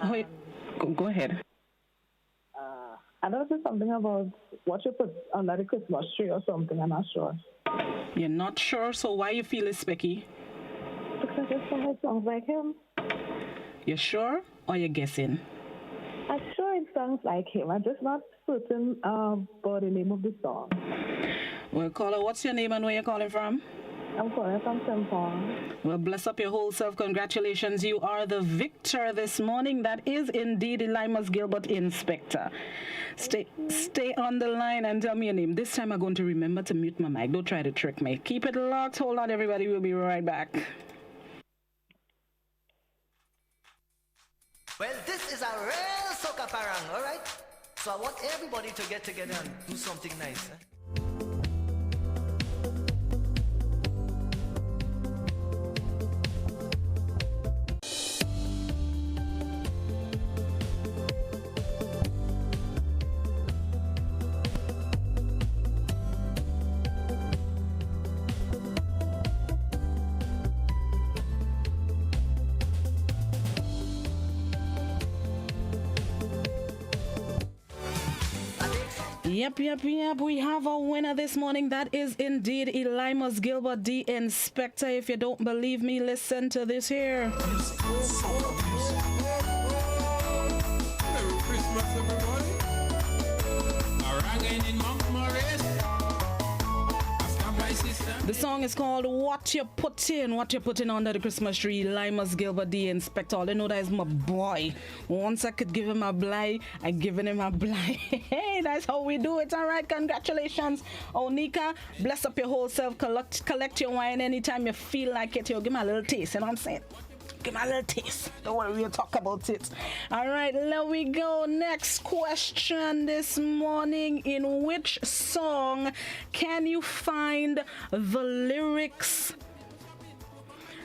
Wait, go ahead. I don't know if it's something about what you put under the Christmas tree or something. I'm not sure. You're not sure? So why you feel it, Specky? Because it sounds like him. You're sure or you're guessing? I'm sure it sounds like him. I'm just not certain about the name of the song. Well, caller, what's your name and where you're calling from? I'm calling from St. Paul. Well, bless up your whole self. Congratulations. You are the victor this morning. That is indeed Elimas Gilbert, Inspector. Stay on the line and tell me your name. This time I'm going to remember to mute my mic. Don't try to trick me. Keep it locked. Hold on, everybody. We'll be right back. Well, this is a real soca parang, all right? So I want everybody to get together and do something nice. Yep. We have a winner this morning. That is indeed Elimus Gilbert, the inspector. If you don't believe me, listen to this here. Merry Christmas, everybody. Haranguing in Mount Morris. The song is called What You Putting Under the Christmas Tree. Elimus Gilbert, the inspector. All I know that is my boy. Once I could give him a blight, I given him a blight. Hey, that's how we do it. All right, congratulations, Onika. Bless up your whole self. Collect your wine anytime you feel like it. Yo, give me a little taste. You know what I'm saying? Give me a little taste. Don't worry, we'll talk about it. All right, let we go. Next question this morning. In which song can you find the lyrics,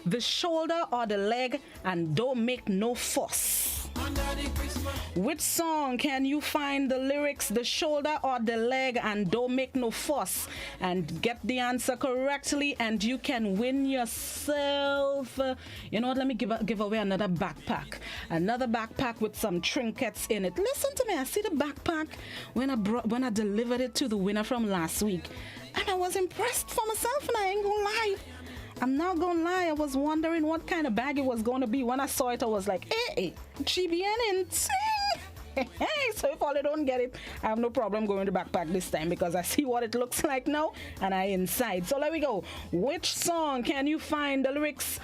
the shoulder or the leg, and don't make no fuss? Which song can you find the lyrics, the shoulder or the leg, and don't make no fuss? And get the answer correctly, and you can win yourself. You know what? Let me give away another backpack. Another backpack with some trinkets in it. Listen to me. I see the backpack when I delivered it to the winner from last week, and I was impressed for myself. And I ain't gonna lie. I'm not gonna lie, I was wondering what kind of bag it was gonna be. When I saw it, I was like, hey, GBN insane. Hey, so if all I don't get it, I have no problem going to backpack this time because I see what it looks like now and I inside. So let me go. Which song can you find the lyrics?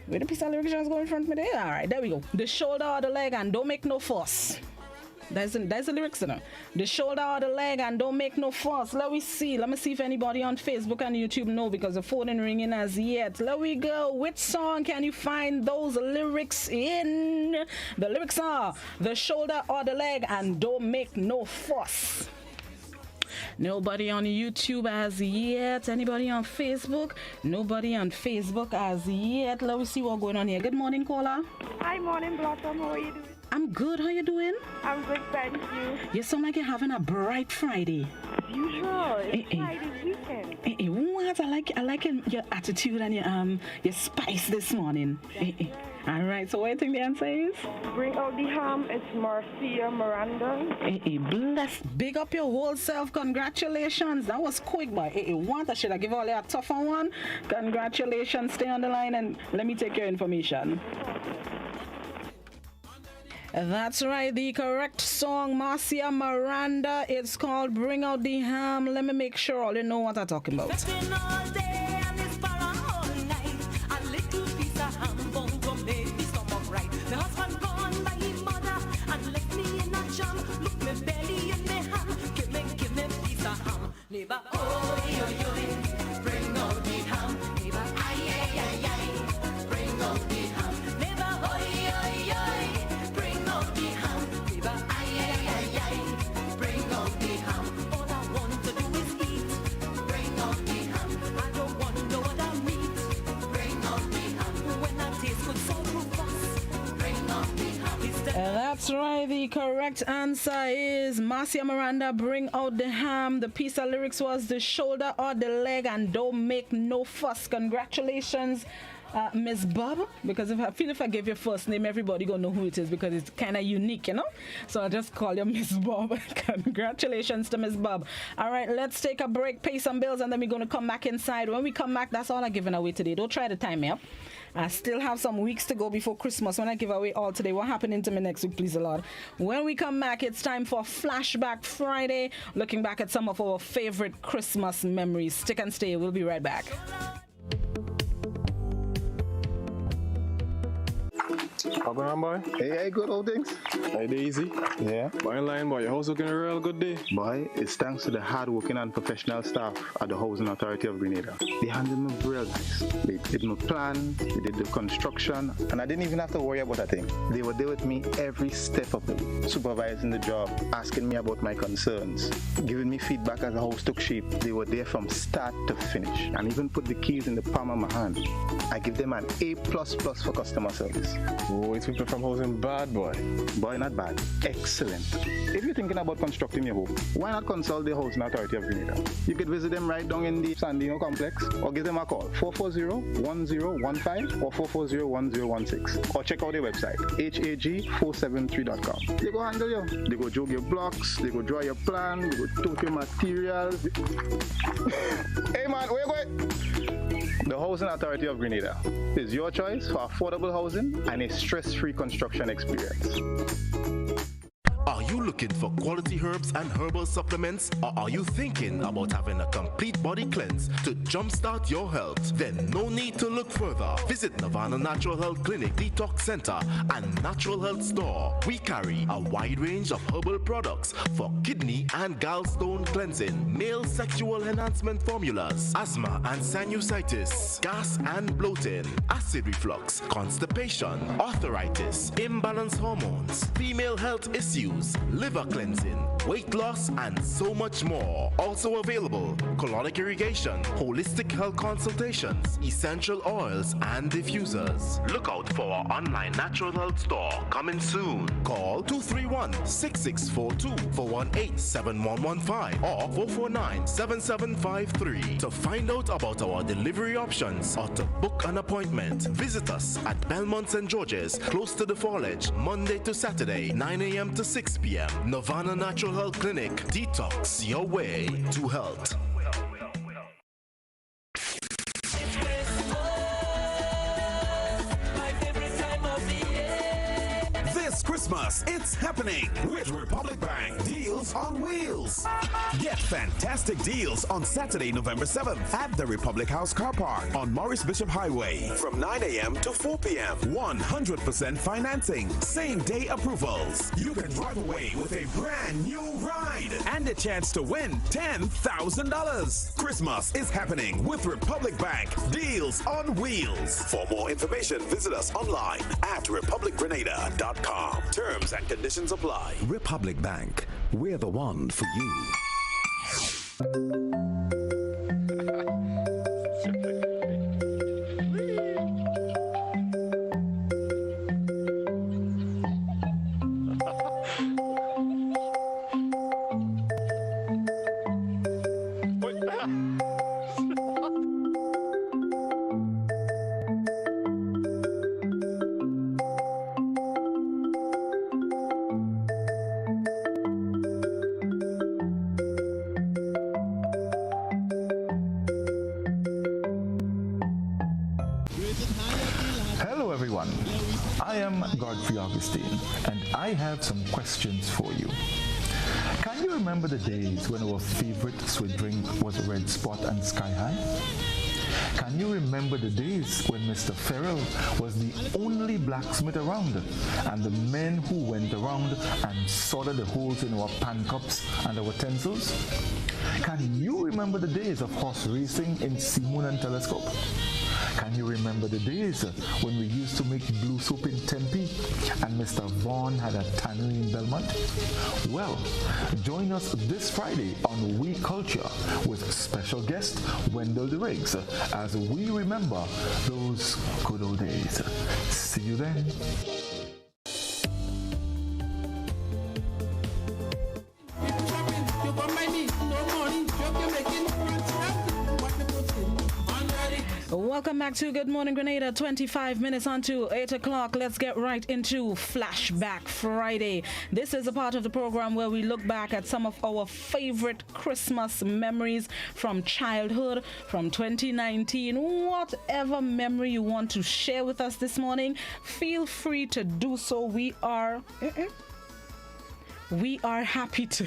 Where the piece of lyrics just go in front of me there? All right, there we go. The shoulder or the leg, and don't make no fuss. That's the lyrics, you know. The shoulder or the leg, and don't make no fuss. Let me see if anybody on Facebook and YouTube know, because the phone ain't ringing as yet. Let we go. Which song can you find those lyrics in? The lyrics are the shoulder or the leg, and don't make no fuss. Nobody on YouTube as yet. Anybody on Facebook? Nobody on Facebook as yet. Let me see what's going on here. Good morning, caller. Hi, morning, Blossom. How are you doing? I'm good. How you doing? I'm good, thank you. You sound like you're having a bright Friday. As usual. It's Friday weekend. What? I like your attitude and your spice this morning. All right. So what do you think the answer is? Bring out the ham. It's Marcia Miranda. Bless. Big up your whole self. Congratulations. That was quick, boy. What? Should I give all you a tougher one? Congratulations. Stay on the line and let me take your information. That's right, the correct song, Marcia Miranda. It's called Bring Out the Ham. Let me make sure all you know what I'm talking about. Neighbor, bring out the ham. Neighbor, bring out the ham. Neighbor, bring out the ham. Neighbor, bring out the ham. All I want to do is eat. Bring out the ham. I don't want no other meat. Bring out the ham. When I taste good so robust. Bring out the ham. That's right, the correct answer is Marcia Miranda, Bring Out the Ham. The piece of lyrics was the shoulder or the leg, and don't make no fuss. Congratulations, Miss Bob, because if I give your first name, everybody gonna know who it is because it's kind of unique, you know. So I'll just call you Miss Bob. Congratulations to Miss Bob. All right, let's take a break, pay some bills, and then we're gonna come back inside. When we come back, that's all I'm giving away today. Don't try to time me up. I still have some weeks to go before Christmas when I give away all today. What happening to me next week, please, a lot. When we come back, it's time for Flashback Friday, looking back at some of our favorite Christmas memories. Stick and stay. We'll be right back. How going on, boy? Hey, good old things. Hey, easy. Yeah. Boy, in line, boy. Your house looking a real good day. Boy, it's thanks to the hard-working and professional staff at the Housing Authority of Grenada. They handled me real nice. They did my plan, they did the construction, and I didn't even have to worry about a thing. They were there with me every step of the way, supervising the job, asking me about my concerns, giving me feedback as the house took shape. They were there from start to finish, and even put the keys in the palm of my hand. I give them an A++ for customer service. Oh, it's people from housing bad, boy. Boy, not bad. Excellent. If you're thinking about constructing your home, why not consult the Housing Authority of Grenada? You could visit them right down in the Sandino complex or give them a call 440-1015 or 440-1016 or check out their website hag473.com. They go handle you. They go jog your blocks, they go draw your plan, they go tote your materials. Hey man, where you going? The Housing Authority of Grenada is your choice for affordable housing and a stress-free construction experience. Are you looking for quality herbs and herbal supplements, or are you thinking about having a complete body cleanse to jumpstart your health? Then no need to look further. Visit Nirvana Natural Health Clinic, Detox Center, and Natural Health Store. We carry a wide range of herbal products for kidney and gallstone cleansing, male sexual enhancement formulas, asthma and sinusitis, gas and bloating, acid reflux, constipation, arthritis, imbalanced hormones, female health issues, liver cleansing, weight loss, and so much more. Also available, colonic irrigation, holistic health consultations, essential oils, and diffusers. Look out for our online natural health store coming soon. Call 231-6642 418-7115 or 449-7753 to find out about our delivery options or to book an appointment. Visit us at Belmont St. George's, close to the Fallage, Monday to Saturday, 9 a.m. to 6 p.m. Nirvana Natural Health Clinic. Detox your way to health. This Christmas, it's happening with Republic Bank Deals on Wheels. Get fantastic deals on Saturday, November 7th at the Republic House Car Park on Morris Bishop Highway from 9 a.m. to 4 p.m. 100% financing, same-day approvals. You can drive away with a brand new ride and a chance to win $10,000. Christmas is happening with Republic Bank Deals on Wheels. For more information, visit us online at republicgrenada.com. Terms and conditions apply. Republic Bank, we're the one for you. And I have some questions for you. Can you remember the days when our favorite sweet drink was Red Spot and Sky High? Can you remember the days when Mr. Farrell was the only blacksmith around and the men who went around and soldered the holes in our pan cups and our utensils? Can you remember the days of horse racing in Seamoon and Telescope? Can you remember the days when we used to make blue soap in Tempe and Mr. Vaughn had a tannery in Belmont? Well, join us this Friday on We Culture with special guest Wendell DeRiggs as we remember those good old days. See you then. Welcome back to Good Morning Grenada. 25 minutes on to 8 o'clock. Let's get right into Flashback Friday. This is a part of the program where we look back at some of our favorite Christmas memories from childhood, from 2019. Whatever memory you want to share with us this morning, feel free to do so. We are happy to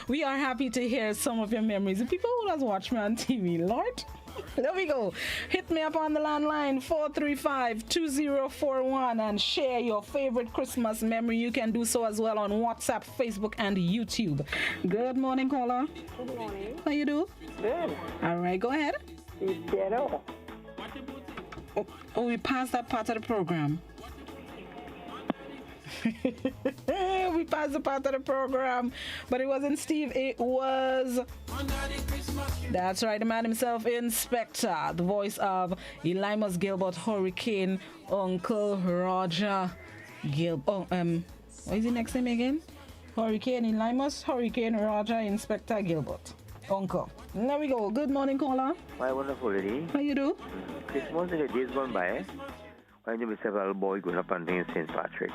we are happy to hear some of your memories. The people who does watch me on TV, Lord. There we go. Hit me up on the landline 435-2041 and share your favorite Christmas memory. You can do so as well on WhatsApp, Facebook, and YouTube. Good morning, caller. Good morning. How you do? Good. All right, go ahead. It's ghetto. Oh, we passed that part of the program. We passed the part of the program, but it wasn't Steve, it was... That's right, the man himself, Inspector, the voice of Elimus Gilbert, Hurricane, Uncle Roger Gilbert. What is the next name again? Hurricane Elimus, Hurricane Roger, Inspector Gilbert. Uncle. There we go. Good morning, caller. My wonderful lady. How you do? Christmas in the days gone by. I knew several boys going up and doing St. Patrick.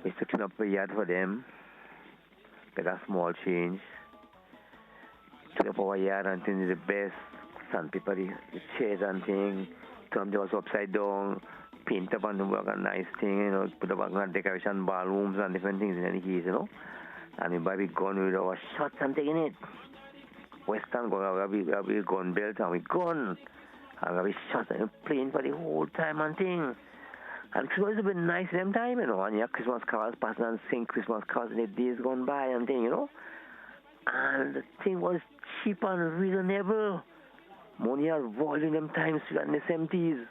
We fixing up a yard for them. Get a small change. Took up our yard and things the best. Sandpaper, the chairs and things. Come to us upside down. Paint up and work a nice thing, you know. Put up a decoration, ballrooms and different things in the case, you know. And we buy a gun with our shots and taking it. Western gun, we have a gun belt and we gun. And we shot and playing for the whole time and thing. And Christmas has been nice them time, you know. And you have Christmas carols passing and sing Christmas carols in the days gone by and thing, you know. And the thing was cheap and reasonable. Money had volume them times in the 70s.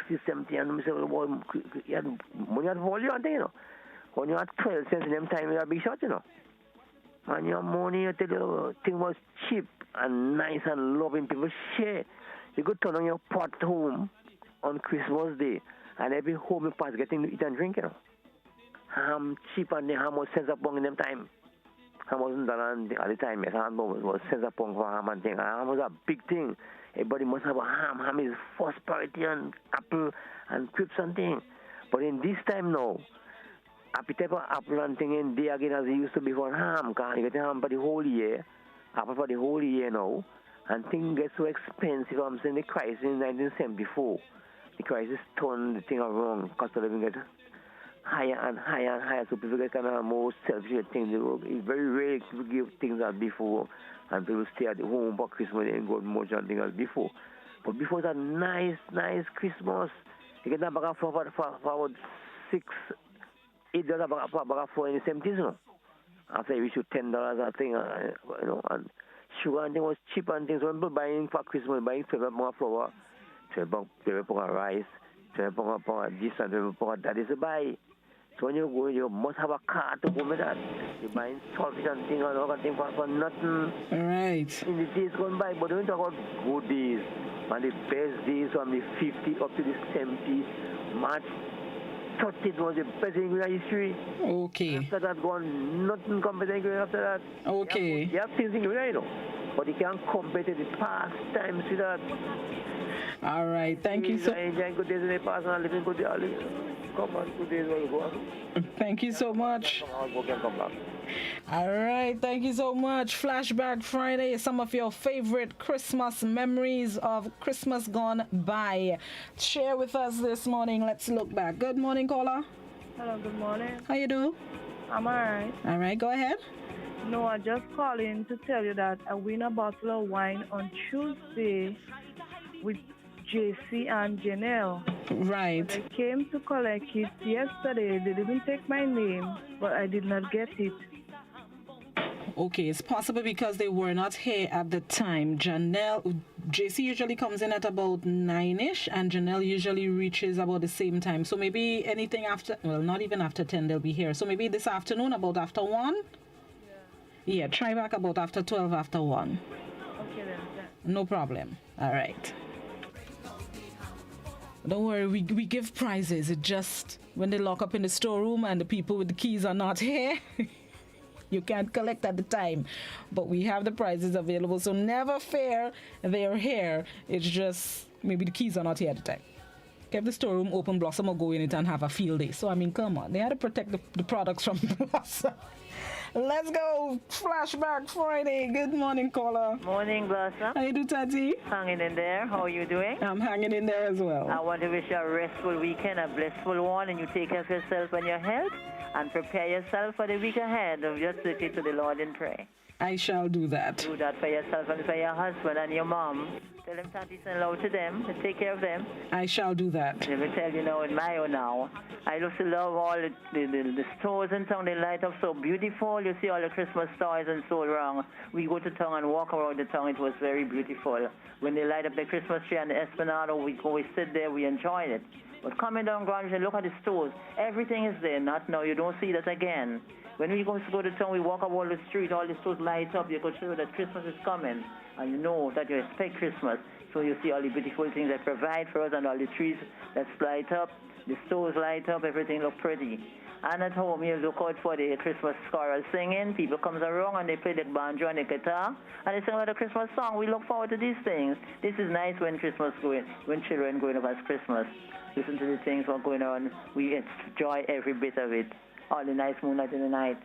60, 70, and we said, well, money had volume and thing, you know. When you had 12 cents in them time, you had a big shot, you know. And your money, I tell you, thing was cheap and nice and loving. People share. You could turn on your pot home on Christmas Day, and every home you pass getting to eat and drink, you know. Ham cheap and the ham was cents a pound in them time. Ham wasn't done at the time, yes. Ham was cents a pound for ham and thing. Ham was a big thing. Everybody must have a ham. Ham is first priority and apple and crips and thing. But in this time now, appetite for apple and thing in day again as it used to be for ham. Because you get ham for the whole year, apple for the whole year now. And things get so expensive. I'm saying the crisis in 1974. The crisis turned the thing around. Cost of living get higher and higher and higher. So people get kind of more selfish things. It's very rare to give things as before. And people stay at home for Christmas and go much and things as before. But before that nice Christmas, you get that bag of for about $6, $8 bag of for in the 70s, you know. After you issue $10, I think, you know, and sugar and things was cheap and things. When people buying for Christmas, buying 12 pounds of flour, 12 pounds of rice, 12 pounds of this and 12 pounds of that is a buy. So when you go, you must have a car to go with that. You're buying salty and things and all that thing for nothing. Right. In the days gone by, but when you talk about good days, and the best days from the 50s up to the 70s, March 30th was the best thing in history. Okay. After that gone, nothing compared to after that. Okay. You have things in your you know, but you can't compare to the past times with that. All right, thank you so much. Good days in the past and living good days. Come on, good days will go. Thank you so much. All right, thank you so much. Flashback Friday, some of your favorite Christmas memories of Christmas gone by. Share with us this morning. Let's look back. Good morning, caller. Hello, good morning. How you do? I'm alright. All right, go ahead. No, I just calling to tell you that I win a bottle of wine on Tuesday with JC and Janelle. Right. When I came to collect it yesterday. They didn't take my name, but I did not get it. Okay, it's possible because they were not here at the time. JC usually comes in at about 9ish, and Janelle usually reaches about the same time. So maybe anything after, well, not even after 10 they'll be here. So maybe this afternoon, about after 1? Yeah, try back about after 12, after 1. Okay then. No problem. All right. Don't worry, we give prizes. It just, when they lock up in the storeroom and the people with the keys are not here, you can't collect at the time. But we have the prizes available, so never fear, they're here. It's just, maybe the keys are not here at the time. Keep the storeroom open, Blossom will go in it and have a field day. So, I mean, come on. They had to protect the products from Blossom. Let's go. Flashback Friday. Good morning, caller. Morning, Blossom. How you do, Tati? Hanging in there. How are you doing? I'm hanging in there as well. I want to wish you a restful weekend, a blissful one, and you take care of yourself and your health, and prepare yourself for the week ahead of just looking to the Lord in prayer. I shall do that. Do that for yourself and for your husband and your mom. Tell them Tati send love to them and take care of them. I shall do that. Let me tell you now, in my own now, I used to love all the stores in town. They light up so beautiful. You see all the Christmas stars and so wrong. We go to town and walk around the town. It was very beautiful. When they light up the Christmas tree and the Esplanade, we go, we sit there, we enjoyed it. But coming down gradually, look at the stores. Everything is there. Not now. You don't see that again. When we go to town, we walk up all the street, all the stores light up. You could show that Christmas is coming. And you know that you expect Christmas. So you see all the beautiful things they provide for us and all the trees that light up. The stores light up. Everything look pretty. And at home, you look out for the Christmas choral singing. People comes around and they play the banjo and the guitar. And they sing about the Christmas song. We look forward to these things. This is nice when Christmas going, when children growing up as Christmas. Listen to the things what going on. We enjoy every bit of it. All the nice moonlight in the night.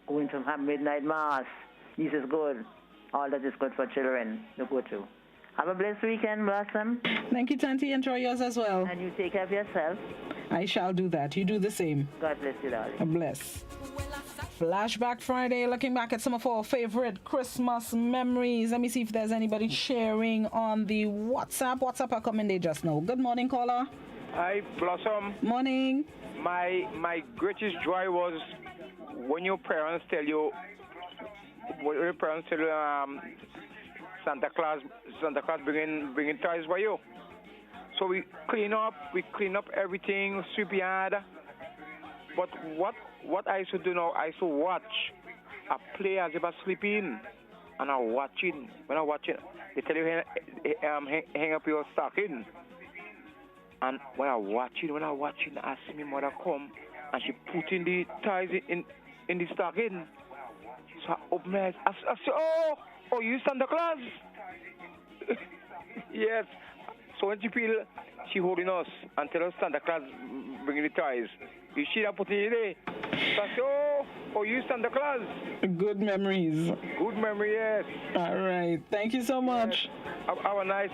Going to have midnight mass. This is good. All that is good for children to go to. Have a blessed weekend, Blossom. Thank you, Tanti. Enjoy yours as well. And you take care of yourself. I shall do that. You do the same. God bless you, darling. Bless. Flashback Friday, looking back at some of our favorite Christmas memories. Let me see if there's anybody sharing on the WhatsApp. WhatsApp are coming there just now. Good morning, caller. Hi, Blossom. Morning. My greatest joy was when your parents tell you, Santa Claus bringing toys for you. So we clean up everything, sweep yard. But what I used to do now, I used to watch. I play as if I sleeping, and I watching. When I watch it, they tell you hang up your stocking. And when I watching, I see my mother come and she put in the toys in the stocking. So I open my eyes. I say, oh, you Santa Claus? Yes. So when she holding us and tell us Santa Claus bringing the toys. You see that put in there? So I say, oh, you Santa Claus? Good memories. Good memory, yes. All right. Thank you so much. Yes. Have a nice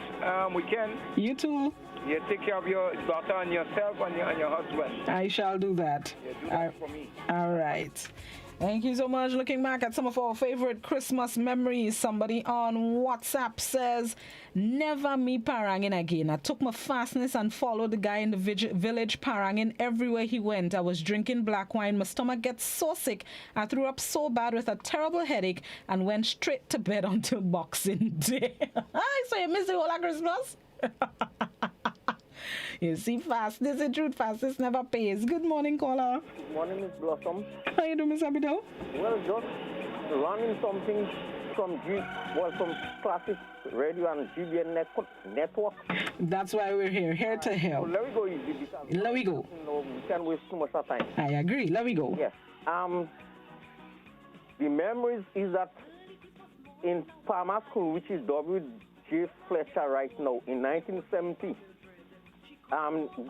weekend. You too. Yeah, take care of your daughter and yourself and your husband. I shall do that. Yeah, do that for me. All right. Thank you so much. Looking back at some of our favorite Christmas memories. Somebody on WhatsApp says, never me paranging again. I took my fastness and followed the guy in the village paranging everywhere he went. I was drinking black wine. My stomach gets so sick. I threw up so bad with a terrible headache and went straight to bed until Boxing Day. So you missed the whole of Christmas? You see, fastness is truth. Fastness never pays. Good morning, caller. Good morning, Miss Blossom. How you doing, Miss Abidal? Well, just running something from classic radio and GBN network. That's why we're here to help. So let me go easy because let me go. We can't waste too much of time. I agree. Let me go. Yes. The memories is that in Palmer School, which is W.J. Fletcher right now, in 1970,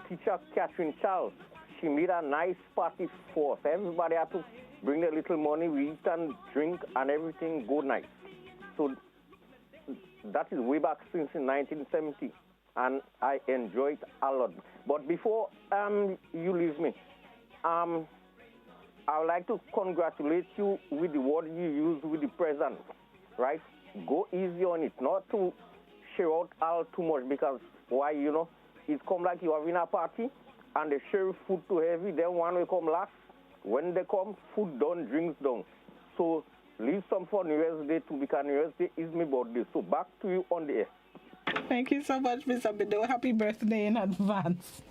teacher Catherine Charles, she made a nice party for us. Everybody had to bring their little money, we eat and drink, and everything go nice. So that is way back since in 1970, and I enjoyed it a lot. But before you leave me, I would like to congratulate you with the word you used with the present, right? Go easy on it, not to share out all too much, because why, it come like you are in a party and they share food too heavy, then one will come last. When they come, food done, drinks done. So leave some for New Year's Day too, because New Year's Day is my birthday. So back to you on the air. Thank you so much, Mr. Bido. Happy birthday in advance.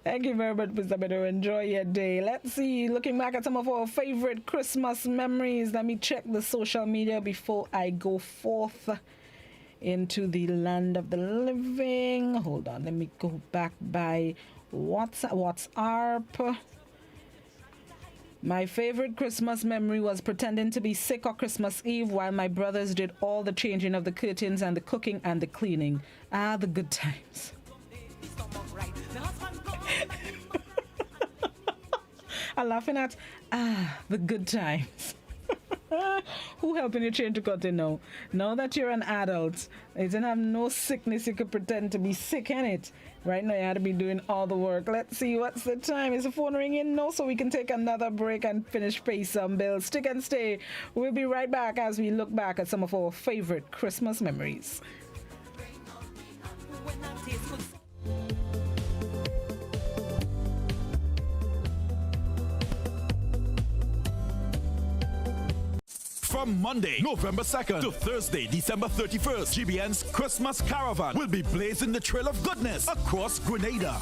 Thank you very much, Mr. Bido. Enjoy your day. Let's see, looking back at some of our favorite Christmas memories. Let me check the social media before I go forth into the land of the living. Hold on, let me go back by WhatsApp. My favorite Christmas memory was pretending to be sick on Christmas Eve while my brothers did all the changing of the curtains and the cooking and the cleaning. Ah, the good times. I'm laughing at the good times. Who helping you change the curtain now? Now that you're an adult, you didn't have no sickness, you could pretend to be sick, innit? Right now you had to be doing all the work. Let's see, what's the time? Is the phone ringing? No, so we can take another break and finish pay some bills. Stick and stay. We'll be right back as we look back at some of our favorite Christmas memories. From Monday, November 2nd to Thursday, December 31st, GBN's Christmas Caravan will be blazing the trail of goodness across Grenada.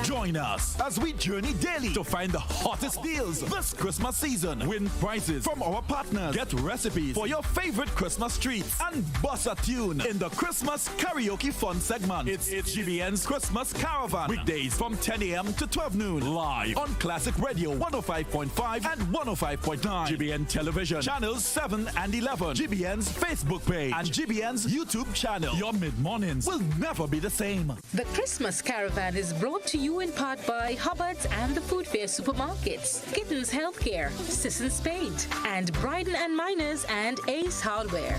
Join us as we journey daily to find the hottest deals this Christmas season. Win prizes from our partners. Get recipes for your favorite Christmas treats and bust a tune in the Christmas Karaoke Fun segment. It's GBN's Christmas Caravan. Weekdays from 10 a.m. to 12 noon. Live on Classic Radio 105.5 and 105.9. GBN Television Channels 7 and 11. GBN's Facebook page and GBN's YouTube channel. Your mid-mornings will never be the same. The Christmas Caravan is brought to you in part by Hubbard's and the Food Fair Supermarkets, Kittens Healthcare, Sisson's Paint, and Bryden and Miners and Ace Hardware.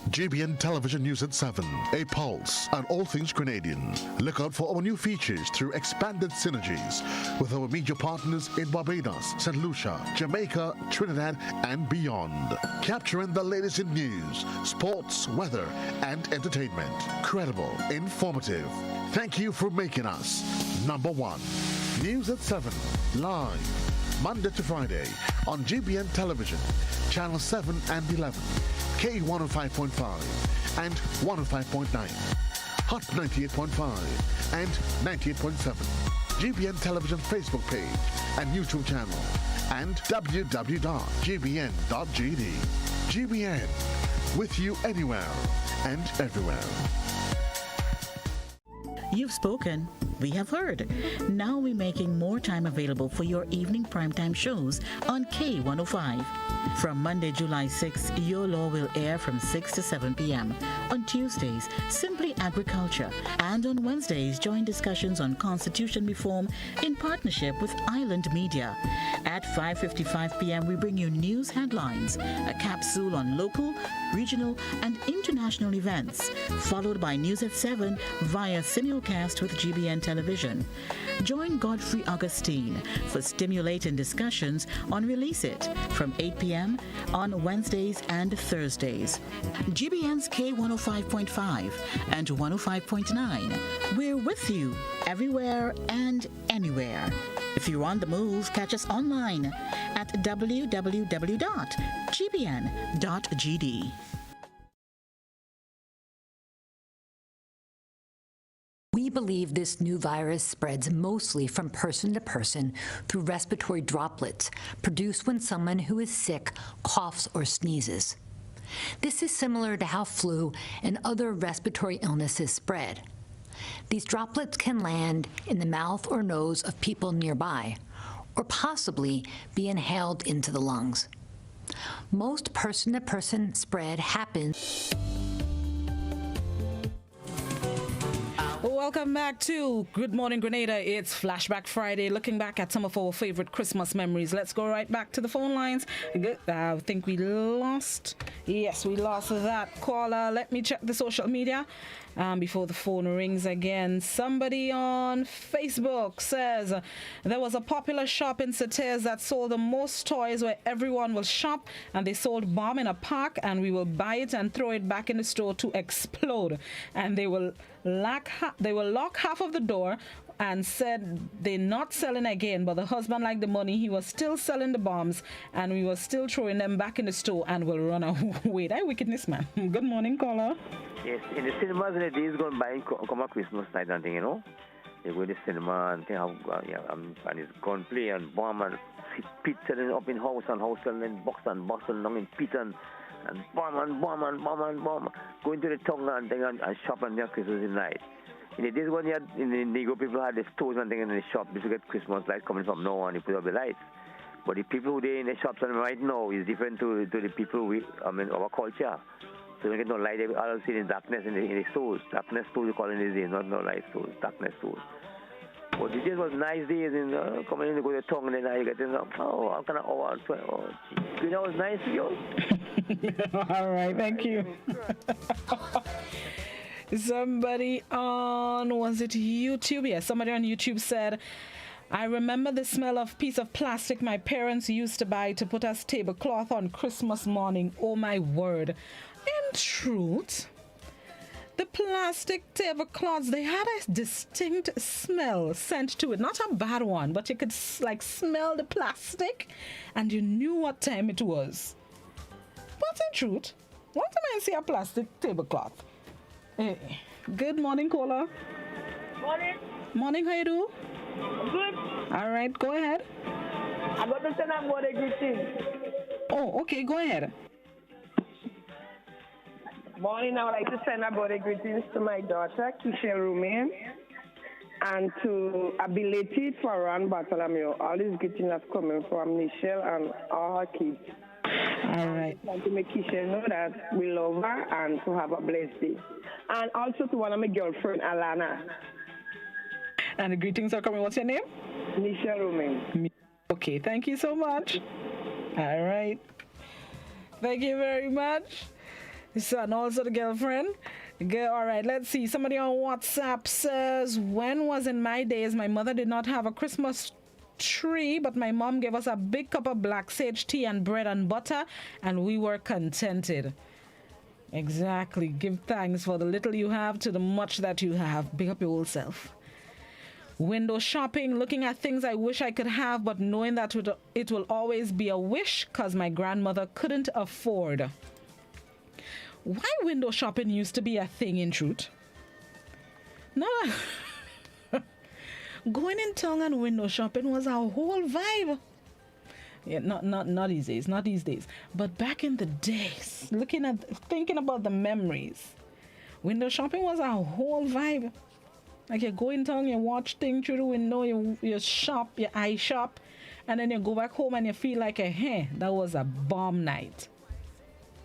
GBN Television News at 7, a pulse on all things Grenadian. Look out for our new features through expanded synergies with our media partners in Barbados, St. Lucia, Jamaica, Trinidad, and beyond. Capturing the latest in news, sports, weather, and entertainment. Credible, informative. Thank you for making us number one. News at 7, live, Monday to Friday on GBN Television, Channel 7 and 11. K105.5 and 105.9, Hot 98.5 and 98.7, GBN Television Facebook page and YouTube channel, and www.gbn.gd. GBN, with you anywhere and everywhere. You've spoken, we have heard. Now we're making more time available for your evening primetime shows on K105. From Monday, July 6th, Your Law will air from 6 to 7 p.m. On Tuesdays, Simply Agriculture. And on Wednesdays, join discussions on constitution reform in partnership with Island Media. At 5:55 p.m., we bring you news headlines, a capsule on local, regional, and international events, followed by News at 7 via simulcast with GBN Television. Join Godfrey Augustine for stimulating discussions on Release It from 8 p.m. on Wednesdays and Thursdays. GBN's K105.5 and 105.9. We're with you everywhere and anywhere. If you're on the move, catch us online at www.gbn.gd. We believe this new virus spreads mostly from person to person through respiratory droplets produced when someone who is sick coughs or sneezes. This is similar to how flu and other respiratory illnesses spread. These droplets can land in the mouth or nose of people nearby, or possibly be inhaled into the lungs. Most person-to-person spread happens. Welcome back to Good Morning Grenada. It's Flashback Friday, looking back at some of our favorite Christmas memories. Let's go right back to the phone lines. I think we lost. Yes, we lost that caller. Let me check the social media before the phone rings again. Somebody on Facebook says there was a popular shop in Sateers that sold the most toys where everyone will shop, and they sold bomb in a pack, and we will buy it and throw it back in the store to explode, and they will lock half of the door and said they're not selling again, but the husband liked the money. He was still selling the bombs, and we were still throwing them back in the store and will run away. That wickedness, man. Good morning, caller. Yes, in the cinemas in the days gone by, come on Christmas night and thing, you know. They go to the cinema and and it's gunplay and bomb and pit selling up in house and house selling in box and box and long in pit and bomb and bomb and bomb and bomb. Going to the town and thing and shop and their Christmas night. In the days when you had, in the Negro, people had the stores and things in the shop, you get Christmas lights coming from now on, you put up the lights. But the people who are in the shops and right now is different to the people our culture. So you get no light, all see in darkness in the stores. Darkness stores you call in these days, not no light stores, darkness stores. But the days was nice days, and coming in to go to the tongue, and then you get in, how can I, gee, that was nice to you. All right, thank you. Somebody on, was it YouTube? Yes, somebody on YouTube said, I remember the smell of piece of plastic my parents used to buy to put as tablecloth on Christmas morning. Oh my word. In truth, the plastic tablecloths, they had a distinct smell sent to it. Not a bad one, but you could like smell the plastic and you knew what time it was. But in truth, what time I see a plastic tablecloth? Good morning, caller. Morning. Morning, how you do? Good. All right, go ahead. I got to send a birthday greeting. Oh, okay, go ahead. Morning, I would like to send a birthday greetings to my daughter, Keisha Romain, and to a belated for Ron Bartholomew. All these greetings are coming from Michelle and all her kids. All right. I want to make Keisha know that we love her and to have a blessed day. And also to one of my girlfriend, Alana. And the greetings are coming. What's your name? Nisha Romain. Okay, thank you so much. All right. Thank you very much. And also the girlfriend. All right, let's see. Somebody on WhatsApp says, when was in my days, my mother did not have a Christmas tree, but my mom gave us a big cup of black sage tea and bread and butter, and we were contented. Exactly. Give thanks for the little you have to the much that you have. Big up your old self. Window shopping, looking at things I wish I could have, but knowing that it will always be a wish because my grandmother couldn't afford. Why window shopping used to be a thing in truth? No. Going in town and window shopping was a whole vibe. Yeah, not these days, not these days. But back in the days, thinking about the memories, window shopping was a whole vibe. Like you go in town, you watch things through the window, you shop, you eye shop, and then you go back home and you feel like, that was a bomb night.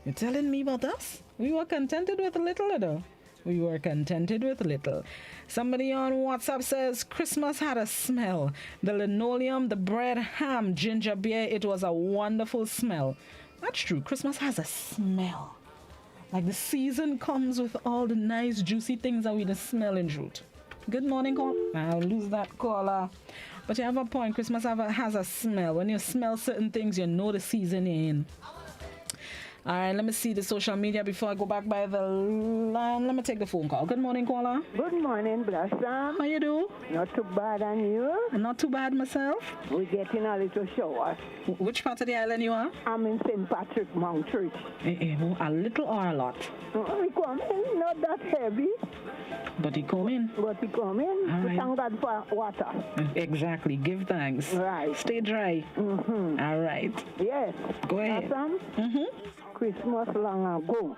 You're telling me about us? We were contented with little, though. We were contented with little. Somebody on WhatsApp says, Christmas had a smell. The linoleum, the bread, ham, ginger beer, it was a wonderful smell. That's true. Christmas has a smell. Like the season comes with all the nice, juicy things that we just smell in truth. Good morning, call. I'll lose that caller. But you have a point. Christmas has a smell. When you smell certain things, you know the season you're in. All right, let me see the social media before I go back by the line. Let me take the phone call. Good morning, caller. Good morning, Blossom. How you do? Not too bad, and you? Not too bad myself. We're getting a little shower. Which part of the island you are? I'm in St. Patrick Mount Church. A little or a lot? We come in, not that heavy. But he come in. We thank God for water. Exactly. Give thanks. Right. Stay dry. Mm-hmm. All right. Yes. Go ahead. Awesome. Mm-hmm. Christmas long ago.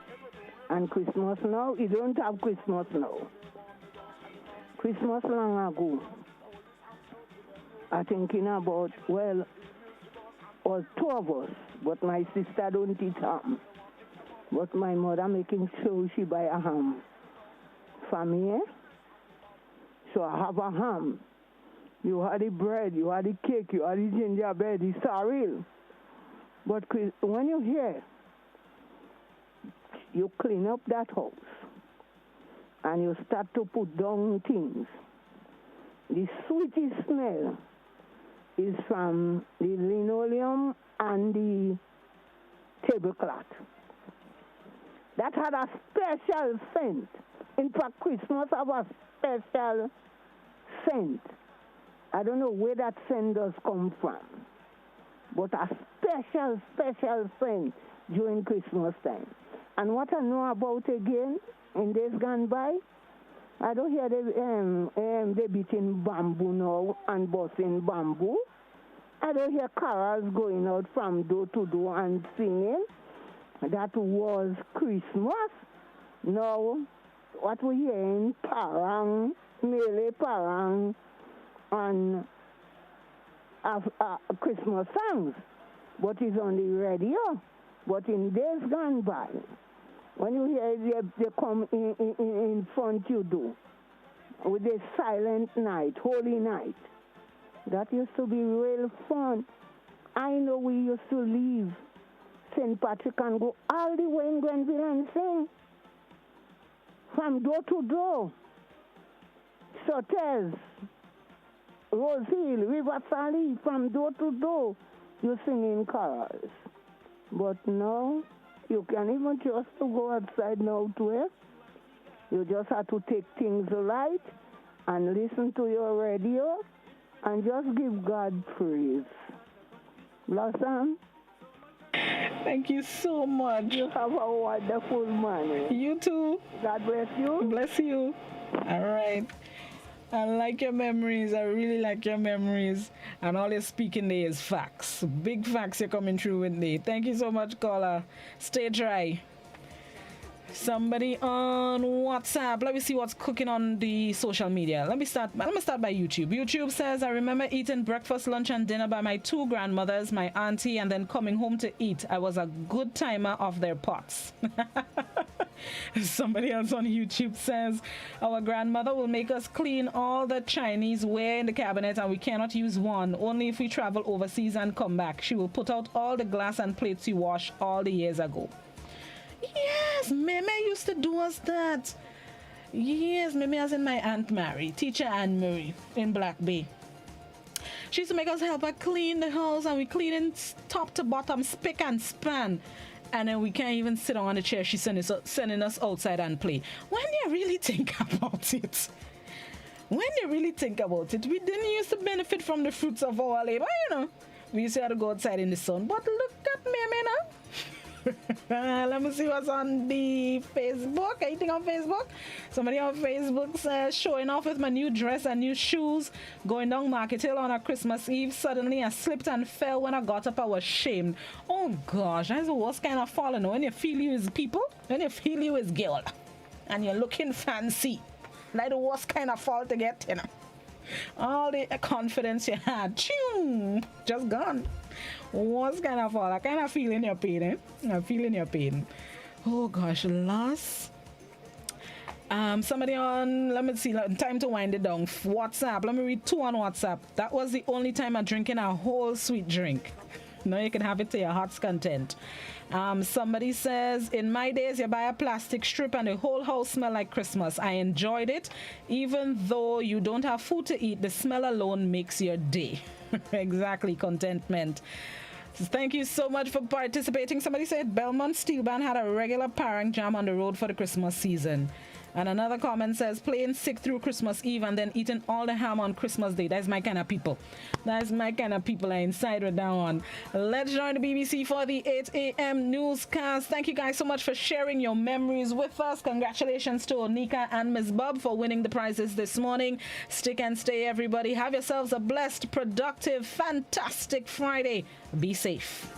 And Christmas now, you don't have Christmas now. Christmas long ago. I'm thinking about, was two of us, but my sister don't eat ham. But my mother making sure she buy a ham for me. So I have a ham. You had the bread, you had the cake, you had the gingerbread, the cereal. But when you're here, you clean up that house and you start to put down things. The sweetest smell is from the linoleum and the tablecloth. That had a special scent. In fact, Christmas have a special scent. I don't know where that scent does come from, but a special scent during Christmas time. And what I know about again, in days gone by, I don't hear they beating bamboo now and busting bamboo. I don't hear carols going out from door to door and singing. That was Christmas. Now, what we hear in parang, mele parang, and Christmas songs, but it's on the radio. But in days gone by, when you hear they come in front you do, with a silent night, holy night, that used to be real fun. I know we used to leave St. Patrick and go all the way in Grenville and sing. From door to door. Sotes, Rose Hill, River Valley, from door to door, you singing carols. But now, you can't even just to go outside now to it. You just have to take things light and listen to your radio and just give God praise. Blossom? Thank you so much. You have a wonderful morning. You too. God bless you. Bless you. All right. I like your memories. I really like your memories. And all you're speaking there is facts. Big facts you're coming through with me. Thank you so much, caller. Stay dry. Somebody on WhatsApp. Let me see what's cooking on the social media. Let me start by YouTube. YouTube says, I remember eating breakfast, lunch, and dinner by my two grandmothers, my auntie, and then coming home to eat. I was a good timer of their pots. Somebody else on YouTube says, our grandmother will make us clean all the Chinese ware in the cabinet, and we cannot use one, only if we travel overseas and come back. She will put out all the glass and plates you washed all the years ago. Yes, Meme used to do us that. Yes, Meme as in my Aunt Mary, teacher Anne Marie in Black Bay. She used to make us help her clean the house, and we clean it top to bottom, spick and span. And then we can't even sit on the chair. She's sending us outside and play. When you really think about it, we didn't used to benefit from the fruits of our labor, you know. We used to have to go outside in the sun. But look at Meme now. Let me see what's on the Facebook. Anything on Facebook? Somebody on Facebook says, showing off with my new dress and new shoes, going down Market Hill on a Christmas Eve. Suddenly I slipped and fell. When I got up, I was shamed. Oh gosh, that's the worst kind of falling. When you feel you is people, when you feel you is girl, and you're looking fancy. Like the worst kind of fall to get, you know. All the confidence you had, just gone. What's kind of fall? I kind of feeling your pain, eh? I'm feeling your pain. Oh gosh, last. Somebody on, let me see, time to wind it down. WhatsApp, let me read two on WhatsApp. That was the only time I'm drinking a whole sweet drink. Now you can have it to your heart's content. Somebody says, in my days, you buy a plastic strip and the whole house smell like Christmas. I enjoyed it. Even though you don't have food to eat, the smell alone makes your day. Exactly, contentment. Thank you so much for participating. Somebody said Belmont Steel Band had a regular parang jam on the road for the Christmas season. And another comment says, playing sick through Christmas Eve and then eating all the ham on Christmas Day. That's my kind of people. That's my kind of people I inside with that one. Let's join the BBC for the 8 a.m. newscast. Thank you guys so much for sharing your memories with us. Congratulations to Onika and Ms. Bub for winning the prizes this morning. Stick and stay, everybody. Have yourselves a blessed, productive, fantastic Friday. Be safe.